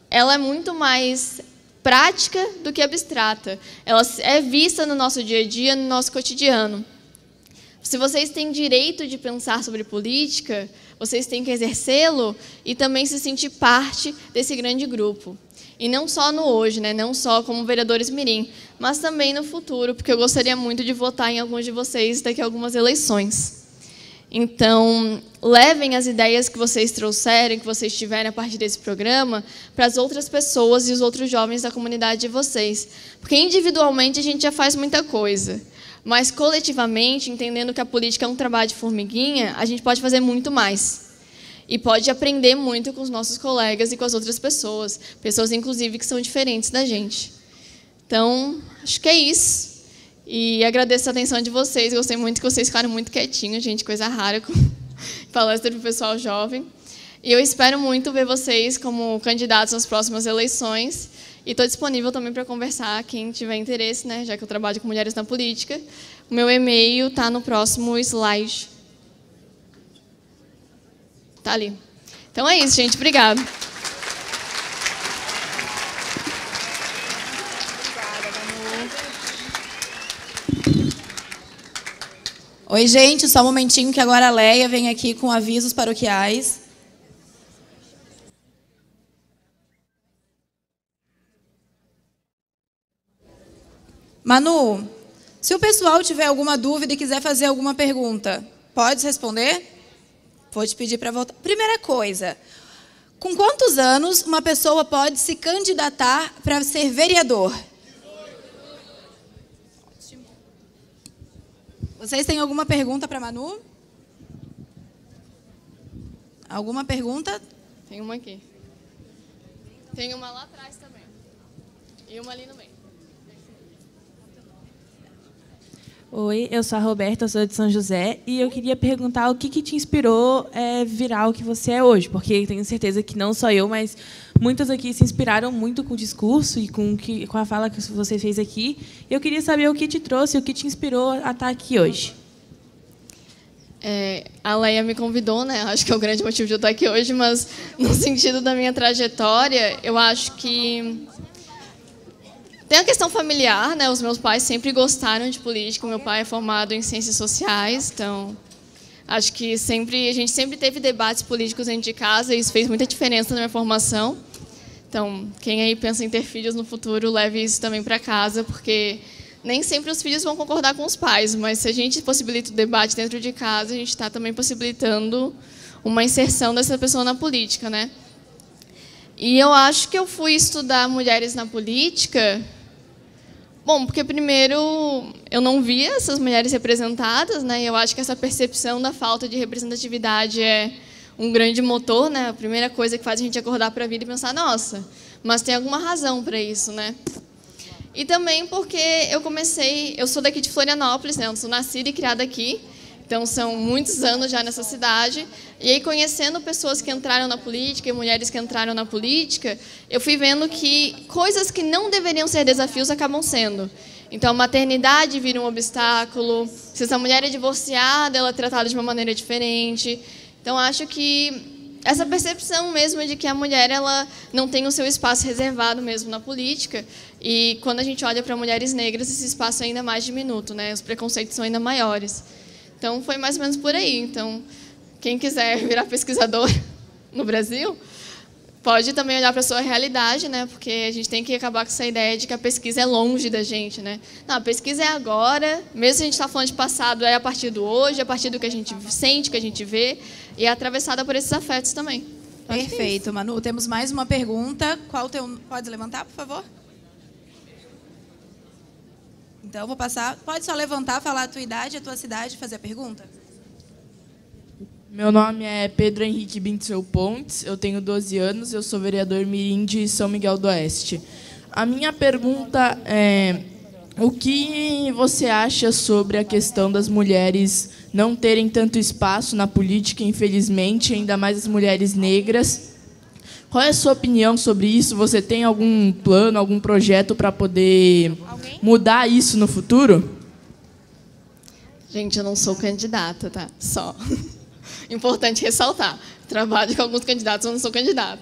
ela é muito mais prática do que abstrata. Ela é vista no nosso dia a dia, no nosso cotidiano. Se vocês têm direito de pensar sobre política, vocês têm que exercê-lo e também se sentir parte desse grande grupo. E não só no hoje, né? Não só como vereadores mirim, mas também no futuro, porque eu gostaria muito de votar em alguns de vocês daqui a algumas eleições. Então, levem as ideias que vocês trouxerem, que vocês tiverem a partir desse programa, para as outras pessoas e os outros jovens da comunidade de vocês. Porque individualmente a gente já faz muita coisa, mas coletivamente, entendendo que a política é um trabalho de formiguinha, a gente pode fazer muito mais. E pode aprender muito com os nossos colegas e com as outras pessoas, inclusive que são diferentes da gente. Então, acho que é isso. E agradeço a atenção de vocês. Gostei muito que vocês ficaram muito quietinhos, gente, coisa rara com palestra para o pessoal jovem. E eu espero muito ver vocês como candidatos nas próximas eleições. E estou disponível também para conversar, quem tiver interesse, né, já que eu trabalho com mulheres na política. O meu e-mail está no próximo slide. Está ali. Então é isso, gente. Obrigada. Oi, gente. Só um momentinho que agora a Leia vem aqui com avisos paroquiais. Manu, se o pessoal tiver alguma dúvida e quiser fazer alguma pergunta, pode responder? Vou te pedir para voltar. Primeira coisa, com quantos anos uma pessoa pode se candidatar para ser vereador? Ótimo. Vocês têm alguma pergunta para a Manu? Alguma pergunta? Tem uma aqui. Tem uma lá atrás também. E uma ali no meio. Oi, eu sou a Roberta, eu sou de São José, e eu queria perguntar o que te inspirou a virar o que você é hoje, porque tenho certeza que não só eu, mas muitas aqui se inspiraram muito com o discurso e com a fala que você fez aqui. Eu queria saber o que te trouxe, o que te inspirou a estar aqui hoje. A Leia me convidou, né? Acho que é o grande motivo de eu estar aqui hoje, mas no sentido da minha trajetória, eu acho que tem a questão familiar, né? Os meus pais sempre gostaram de política. O meu pai é formado em ciências sociais, então acho que a gente sempre teve debates políticos dentro de casa e isso fez muita diferença na minha formação. Então, quem aí pensa em ter filhos no futuro, leve isso também para casa, porque nem sempre os filhos vão concordar com os pais, mas se a gente possibilita o debate dentro de casa, a gente está também possibilitando uma inserção dessa pessoa na política, né? E eu acho que eu fui estudar mulheres na política, bom, porque primeiro eu não via essas mulheres representadas, né? E eu acho que essa percepção da falta de representatividade é um grande motor, né? A primeira coisa que faz a gente acordar para a vida e pensar, nossa, mas tem alguma razão para isso, né? E também porque eu sou daqui de Florianópolis, né? Eu sou nascida e criada aqui. Então, são muitos anos já nessa cidade. E aí, conhecendo pessoas que entraram na política e mulheres que entraram na política, eu fui vendo que coisas que não deveriam ser desafios acabam sendo. Então, a maternidade vira um obstáculo. Se essa mulher é divorciada, ela é tratada de uma maneira diferente. Então, acho que essa percepção mesmo de que a mulher ela não tem o seu espaço reservado mesmo na política. E quando a gente olha para mulheres negras, esse espaço é ainda mais diminuto, né? Os preconceitos são ainda maiores. Então, foi mais ou menos por aí. Então, quem quiser virar pesquisador no Brasil, pode também olhar para a sua realidade, né? Porque a gente tem que acabar com essa ideia de que a pesquisa é longe da gente, né? Não, a pesquisa é agora, mesmo se a gente está falando de passado, é a partir do hoje, a partir do que a gente sente, que a gente vê, e é atravessada por esses afetos também. Então, perfeito, Manu. Temos mais uma pergunta. Pode levantar, por favor? Então, vou passar. Pode só levantar, falar a tua idade, a tua cidade e fazer a pergunta? Meu nome é Pedro Henrique Bintzel Pontes, eu tenho 12 anos, eu sou vereador mirim de São Miguel do Oeste. A minha pergunta é: o que você acha sobre a questão das mulheres não terem tanto espaço na política, infelizmente, ainda mais as mulheres negras? Qual é a sua opinião sobre isso? Você tem algum plano, algum projeto para poder mudar isso no futuro? Gente, eu não sou candidata, tá? Só. Importante ressaltar. Trabalho com alguns candidatos, eu não sou candidata.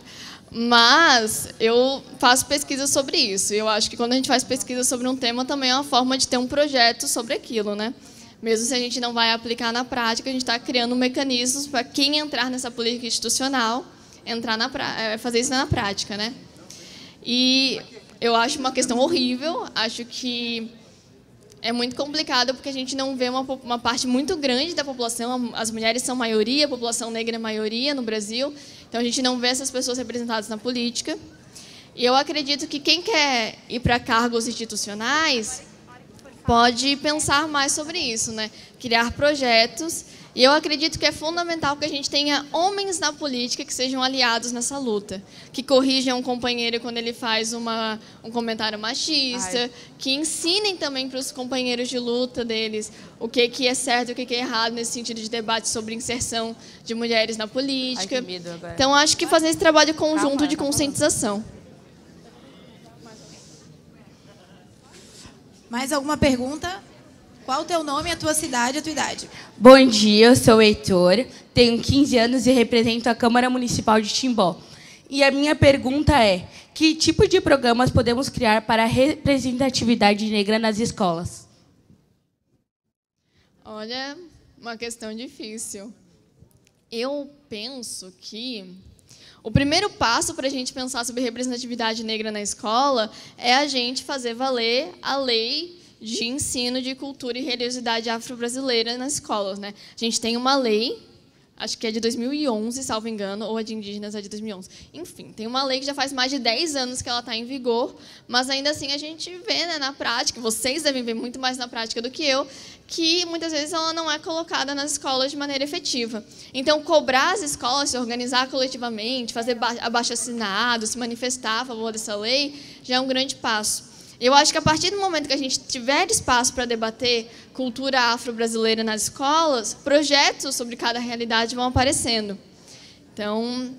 Mas eu faço pesquisa sobre isso. E eu acho que quando a gente faz pesquisa sobre um tema, também é uma forma de ter um projeto sobre aquilo, né? Mesmo se a gente não vai aplicar na prática, a gente está criando mecanismos para quem entrar nessa política institucional fazer isso na prática, né? E eu acho uma questão horrível, acho que é muito complicado porque a gente não vê uma parte muito grande da população, as mulheres são maioria, a população negra é maioria no Brasil, então a gente não vê essas pessoas representadas na política. E eu acredito que quem quer ir para cargos institucionais pode pensar mais sobre isso, né? Criar projetos. E eu acredito que é fundamental que a gente tenha homens na política que sejam aliados nessa luta, que corrijam um companheiro quando ele faz um comentário machista, que ensinem também para os companheiros de luta deles o que é certo e o que é errado nesse sentido de debate sobre inserção de mulheres na política. Ai, que medo agora. Então, acho que fazer esse trabalho conjunto de conscientização. Mais alguma pergunta? Qual o teu nome, a tua cidade, a tua idade? Bom dia, eu sou o Heitor, tenho 15 anos e represento a Câmara Municipal de Timbó. E a minha pergunta é: que tipo de programas podemos criar para a representatividade negra nas escolas? Olha, uma questão difícil. Eu penso que o primeiro passo para a gente pensar sobre representatividade negra na escola é a gente fazer valer a lei de ensino de cultura e religiosidade afro-brasileira nas escolas, né? A gente tem uma lei, acho que é de 2011, salvo engano, ou a de indígenas é de 2011. Enfim, tem uma lei que já faz mais de 10 anos que ela está em vigor, mas ainda assim a gente vê, né, na prática, vocês devem ver muito mais na prática do que eu, que muitas vezes ela não é colocada nas escolas de maneira efetiva. Então, cobrar as escolas, se organizar coletivamente, fazer abaixo-assinado, se manifestar a favor dessa lei, já é um grande passo. Eu acho que a partir do momento que a gente tiver espaço para debater cultura afro-brasileira nas escolas, projetos sobre cada realidade vão aparecendo. Então,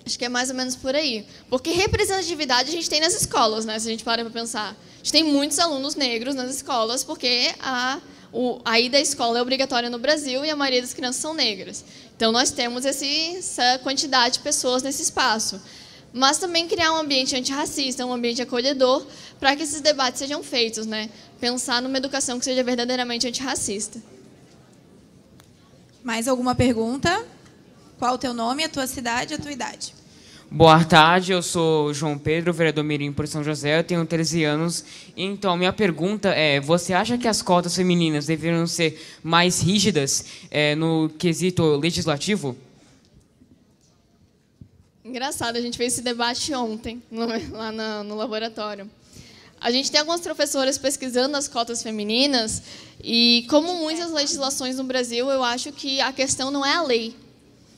acho que é mais ou menos por aí. Porque representatividade a gente tem nas escolas, né? Se a gente para para pensar. A gente tem muitos alunos negros nas escolas, porque a ida à escola é obrigatória no Brasil e a maioria das crianças são negras. Então, nós temos essa quantidade de pessoas nesse espaço. Mas também criar um ambiente antirracista, um ambiente acolhedor, para que esses debates sejam feitos, né? Pensar numa educação que seja verdadeiramente antirracista. Mais alguma pergunta? Qual o teu nome, a tua cidade e a tua idade? Boa tarde, eu sou João Pedro, vereador mirim por São José, eu tenho 13 anos. Então, minha pergunta é, você acha que as cotas femininas deveriam ser mais rígidas no quesito legislativo? Engraçado, a gente fez esse debate ontem, lá no laboratório. A gente tem algumas professoras pesquisando as cotas femininas e, como muitas legislações no Brasil, eu acho que a questão não é a lei.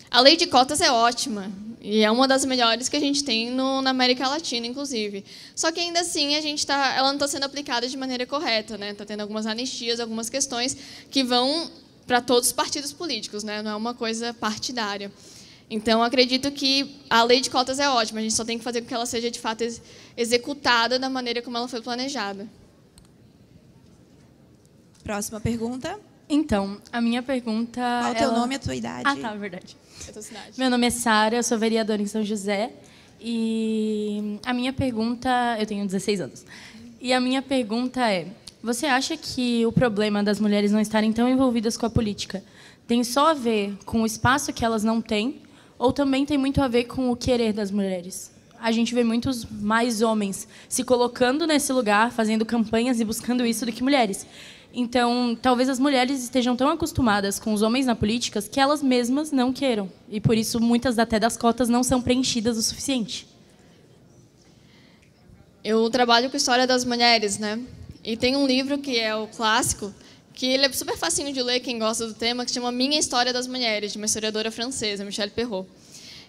A lei de cotas é ótima e é uma das melhores que a gente tem na América Latina, inclusive. Só que, ainda assim, ela não está sendo aplicada de maneira correta, né? Está tendo algumas anistias, algumas questões que vão para todos os partidos políticos, né? Não é uma coisa partidária. Então, acredito que a lei de cotas é ótima, a gente só tem que fazer com que ela seja, de fato, executada da maneira como ela foi planejada. Próxima pergunta. Então, a minha pergunta... Qual o teu nome e a tua idade? Ah, tá, verdade. A tua cidade. Meu nome é Sara, eu sou vereadora em São José. E a minha pergunta... Eu tenho 16 anos. E a minha pergunta é, você acha que o problema das mulheres não estarem tão envolvidas com a política tem só a ver com o espaço que elas não têm, ou também tem muito a ver com o querer das mulheres? A gente vê muitos mais homens se colocando nesse lugar, fazendo campanhas e buscando isso do que mulheres. Então, talvez as mulheres estejam tão acostumadas com os homens na política que elas mesmas não queiram. E, por isso, muitas até das cotas não são preenchidas o suficiente. Eu trabalho com história das mulheres, né? E tem um livro que é o clássico, que ele é super facinho de ler, quem gosta do tema, que se chama Minha História das Mulheres, de uma historiadora francesa, Michelle Perrault.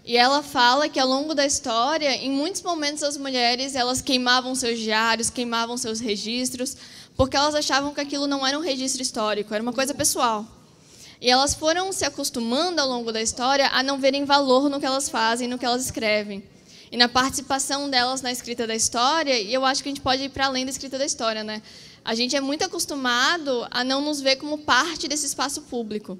E ela fala que, ao longo da história, em muitos momentos as mulheres elas queimavam seus diários, queimavam seus registros, porque elas achavam que aquilo não era um registro histórico, era uma coisa pessoal. E elas foram se acostumando, ao longo da história, a não verem valor no que elas fazem, no que elas escrevem. E na participação delas na escrita da história, e eu acho que a gente pode ir para além da escrita da história, né? A gente é muito acostumado a não nos ver como parte desse espaço público.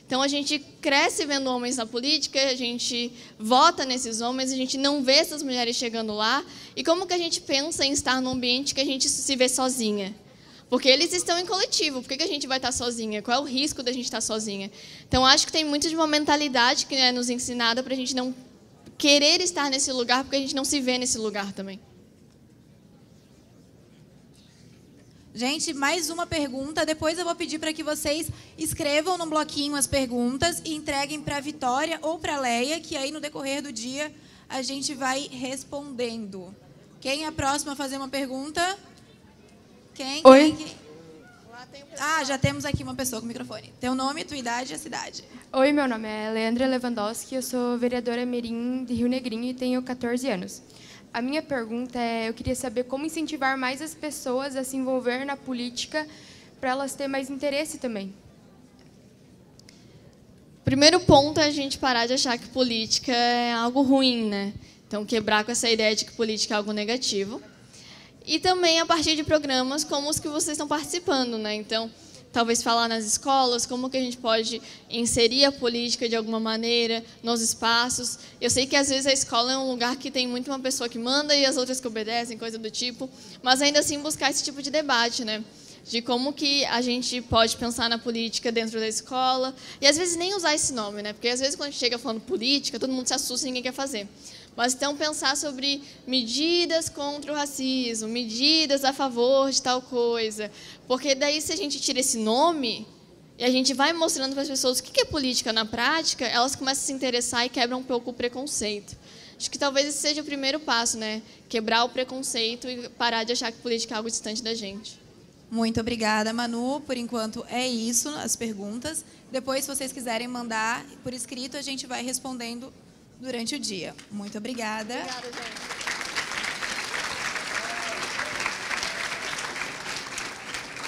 Então, a gente cresce vendo homens na política, a gente vota nesses homens, a gente não vê essas mulheres chegando lá. E como que a gente pensa em estar num ambiente que a gente se vê sozinha? Porque eles estão em coletivo, por que a gente vai estar sozinha? Qual é o risco da gente estar sozinha? Então, acho que tem muito de uma mentalidade que é nos ensinada para a gente não querer estar nesse lugar, porque a gente não se vê nesse lugar também. Gente, mais uma pergunta. Depois eu vou pedir para que vocês escrevam no bloquinho as perguntas e entreguem para a Vitória ou para a Leia, que aí no decorrer do dia a gente vai respondendo. Quem é a próxima a fazer uma pergunta? Quem? Oi. Quem? Ah, já temos aqui uma pessoa com o microfone. Teu nome, tua idade e a cidade. Oi, meu nome é Leandra Lewandowski, eu sou vereadora mirim de Rio Negrinho e tenho 14 anos. A minha pergunta é, eu queria saber como incentivar mais as pessoas a se envolver na política para elas terem mais interesse também. Primeiro ponto é a gente parar de achar que política é algo ruim, né? Então, quebrar com essa ideia de que política é algo negativo. E também a partir de programas como os que vocês estão participando, né? Então, talvez falar nas escolas, como que a gente pode inserir a política de alguma maneira nos espaços. Eu sei que, às vezes, a escola é um lugar que tem muito uma pessoa que manda e as outras que obedecem, coisa do tipo, mas, ainda assim, buscar esse tipo de debate, né? De como que a gente pode pensar na política dentro da escola. E, às vezes, nem usar esse nome, né? Porque, às vezes, quando a gente chega falando política, todo mundo se assusta e ninguém quer fazer. Mas, então, pensar sobre medidas contra o racismo, medidas a favor de tal coisa. Porque daí, se a gente tira esse nome, e a gente vai mostrando para as pessoas o que é política na prática, elas começam a se interessar e quebram um pouco o preconceito. Acho que talvez esse seja o primeiro passo, né? Quebrar o preconceito e parar de achar que política é algo distante da gente. Muito obrigada, Manu. Por enquanto é isso, as perguntas. Depois, se vocês quiserem mandar por escrito, a gente vai respondendo durante o dia. Muito obrigada. Obrigada, gente.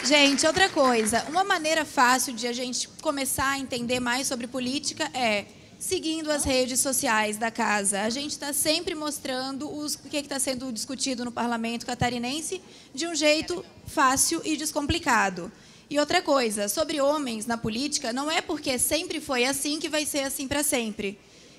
Gente, outra coisa, uma maneira fácil de a gente começar a entender mais sobre política é seguindo as redes sociais da casa. A gente está sempre mostrando o que está sendo discutido no parlamento catarinense de um jeito fácil e descomplicado. E outra coisa, sobre homens na política, não é porque sempre foi assim que vai ser assim para sempre.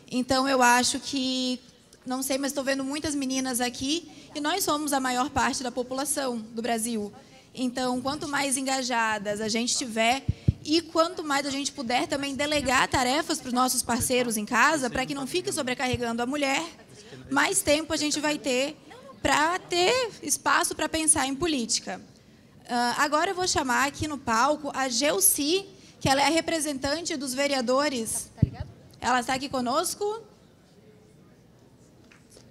Então, eu acho que, não sei, mas estou vendo muitas meninas aqui e nós somos a maior parte da população do Brasil. Então, quanto mais engajadas a gente tiver e quanto mais a gente puder também delegar tarefas para os nossos parceiros em casa, para que não fique sobrecarregando a mulher, mais tempo a gente vai ter para ter espaço para pensar em política. Agora eu vou chamar aqui no palco a Gelsi, que ela é a representante dos vereadores. Ela está aqui conosco.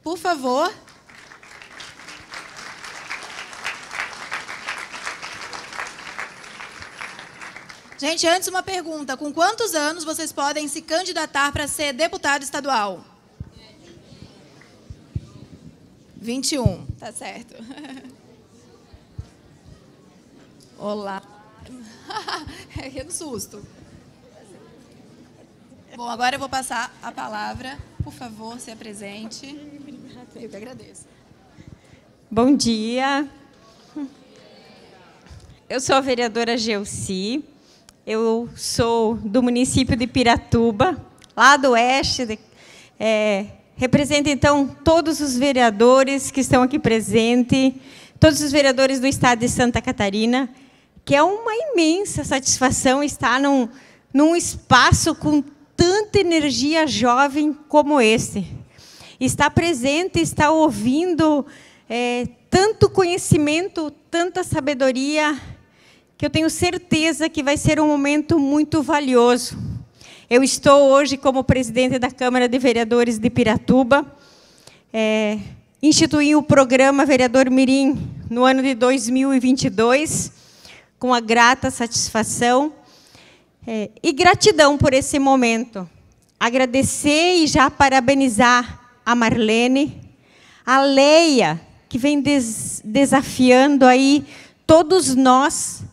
Por favor. Gente, antes uma pergunta. Com quantos anos vocês podem se candidatar para ser deputado estadual? 21, tá certo. Olá. É no susto. Bom, agora eu vou passar a palavra. Por favor, se apresente. Eu que agradeço. Bom dia. Eu sou a vereadora Gelsi. Eu sou do município de Piratuba, lá do oeste. Represento, então, todos os vereadores que estão aqui presentes, todos os vereadores do estado de Santa Catarina, que é uma imensa satisfação estar num espaço com tanta energia jovem como esse. Estar presente, estar ouvindo tanto conhecimento, tanta sabedoria, que eu tenho certeza que vai ser um momento muito valioso. Eu estou hoje como presidente da Câmara de Vereadores de Piratuba, instituí o programa Vereador Mirim no ano de 2022, com a grata satisfação e gratidão por esse momento. Agradecer e já parabenizar a Marlene, a Leia, que vem desafiando aí todos nós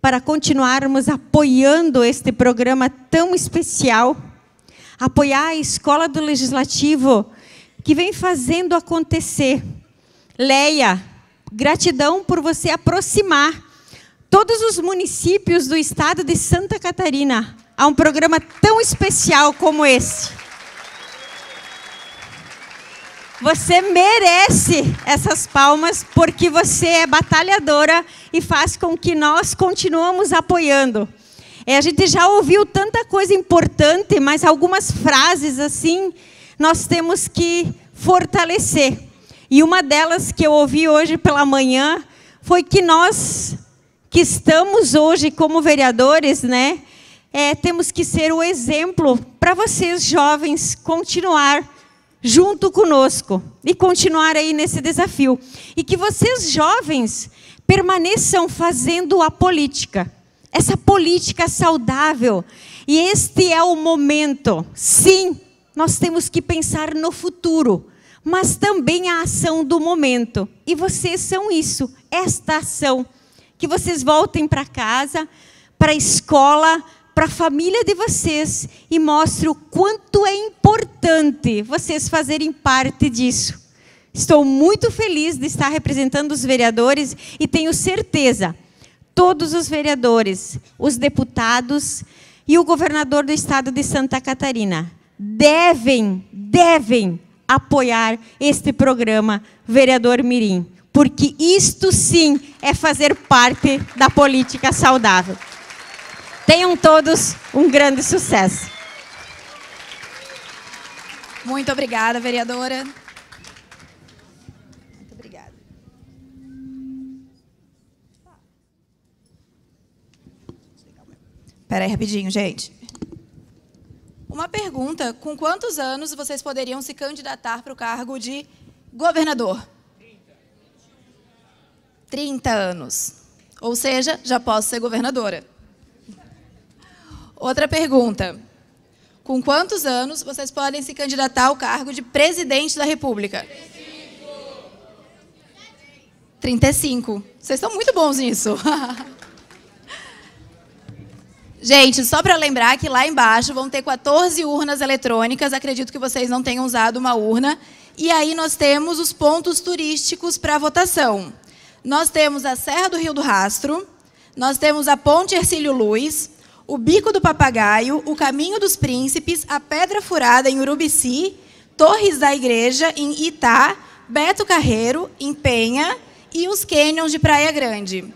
para continuarmos apoiando este programa tão especial, apoiar a Escola do Legislativo, que vem fazendo acontecer. Leia, gratidão por você aproximar todos os municípios do estado de Santa Catarina a um programa tão especial como esse. Você merece essas palmas, porque você é batalhadora e faz com que nós continuemos apoiando. A gente já ouviu tanta coisa importante, mas algumas frases assim, nós temos que fortalecer. E uma delas que eu ouvi hoje pela manhã foi que nós, que estamos hoje como vereadores, né, temos que ser o exemplo para vocês, jovens, continuar junto conosco e continuar aí nesse desafio. E que vocês, jovens, permaneçam fazendo a política, essa política saudável. E este é o momento. Sim, nós temos que pensar no futuro, mas também a ação do momento. E vocês são isso, esta ação. Que vocês voltem para casa, para a escola, para a família de vocês e mostre o quanto é importante vocês fazerem parte disso. Estou muito feliz de estar representando os vereadores e tenho certeza, todos os vereadores, os deputados e o governador do estado de Santa Catarina devem apoiar este programa Vereador Mirim, porque isto sim é fazer parte da política saudável. Tenham todos um grande sucesso. Muito obrigada, vereadora. Muito obrigada. Espera aí rapidinho, gente. Uma pergunta: com quantos anos vocês poderiam se candidatar para o cargo de governador? 30 anos. Ou seja, já posso ser governadora. Outra pergunta: com quantos anos vocês podem se candidatar ao cargo de presidente da República? 35. Vocês estão muito bons nisso. Gente, só para lembrar que lá embaixo vão ter 14 urnas eletrônicas. Acredito que vocês não tenham usado uma urna. E aí nós temos os pontos turísticos para votação. Nós temos a Serra do Rio do Rastro, nós temos a Ponte Hercílio Luz, o Bico do Papagaio, o Caminho dos Príncipes, a Pedra Furada em Urubici, Torres da Igreja em Itá, Beto Carreiro em Penha e os cânions de Praia Grande.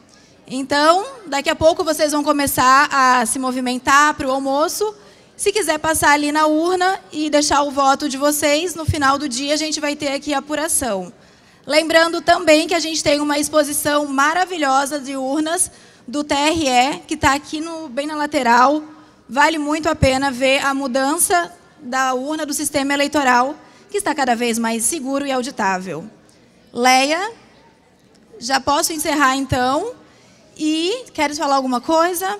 Então, daqui a pouco vocês vão começar a se movimentar para o almoço. Se quiser passar ali na urna e deixar o voto de vocês, no final do dia a gente vai ter aqui a apuração. Lembrando também que a gente tem uma exposição maravilhosa de urnas do TRE, que está aqui bem na lateral. Vale muito a pena ver a mudança da urna do sistema eleitoral, que está cada vez mais seguro e auditável. Leia, já posso encerrar então. E queres falar alguma coisa?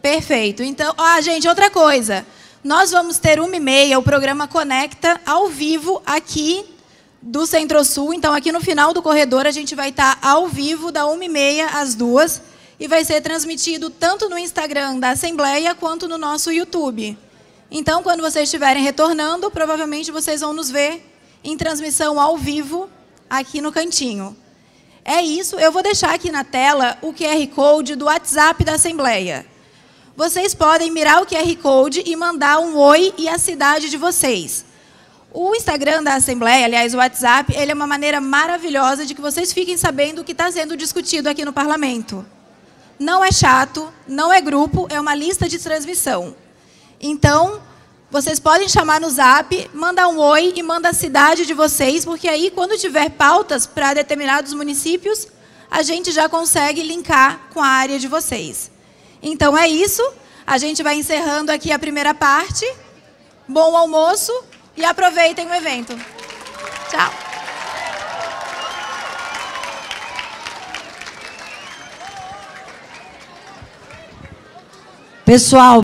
Perfeito. Então, gente, outra coisa. Nós vamos ter 1h30 o programa Conecta ao vivo aqui do Centro-Sul. Então, aqui no final do corredor, a gente vai estar ao vivo da 1h30 às 2h e vai ser transmitido tanto no Instagram da Assembleia quanto no nosso YouTube. Então, quando vocês estiverem retornando, provavelmente vocês vão nos ver em transmissão ao vivo aqui no cantinho. É isso. Eu vou deixar aqui na tela o QR Code do WhatsApp da Assembleia. Vocês podem mirar o QR Code e mandar um oi e a cidade de vocês. O Instagram da Assembleia, aliás, o WhatsApp, ele é uma maneira maravilhosa de que vocês fiquem sabendo o que está sendo discutido aqui no Parlamento. Não é chato, não é grupo, é uma lista de transmissão. Então, vocês podem chamar no Zap, mandar um oi e mandar a cidade de vocês, porque aí, quando tiver pautas para determinados municípios, a gente já consegue linkar com a área de vocês. Então, é isso. A gente vai encerrando aqui a primeira parte. Bom almoço e aproveitem o evento. Tchau. Pessoal,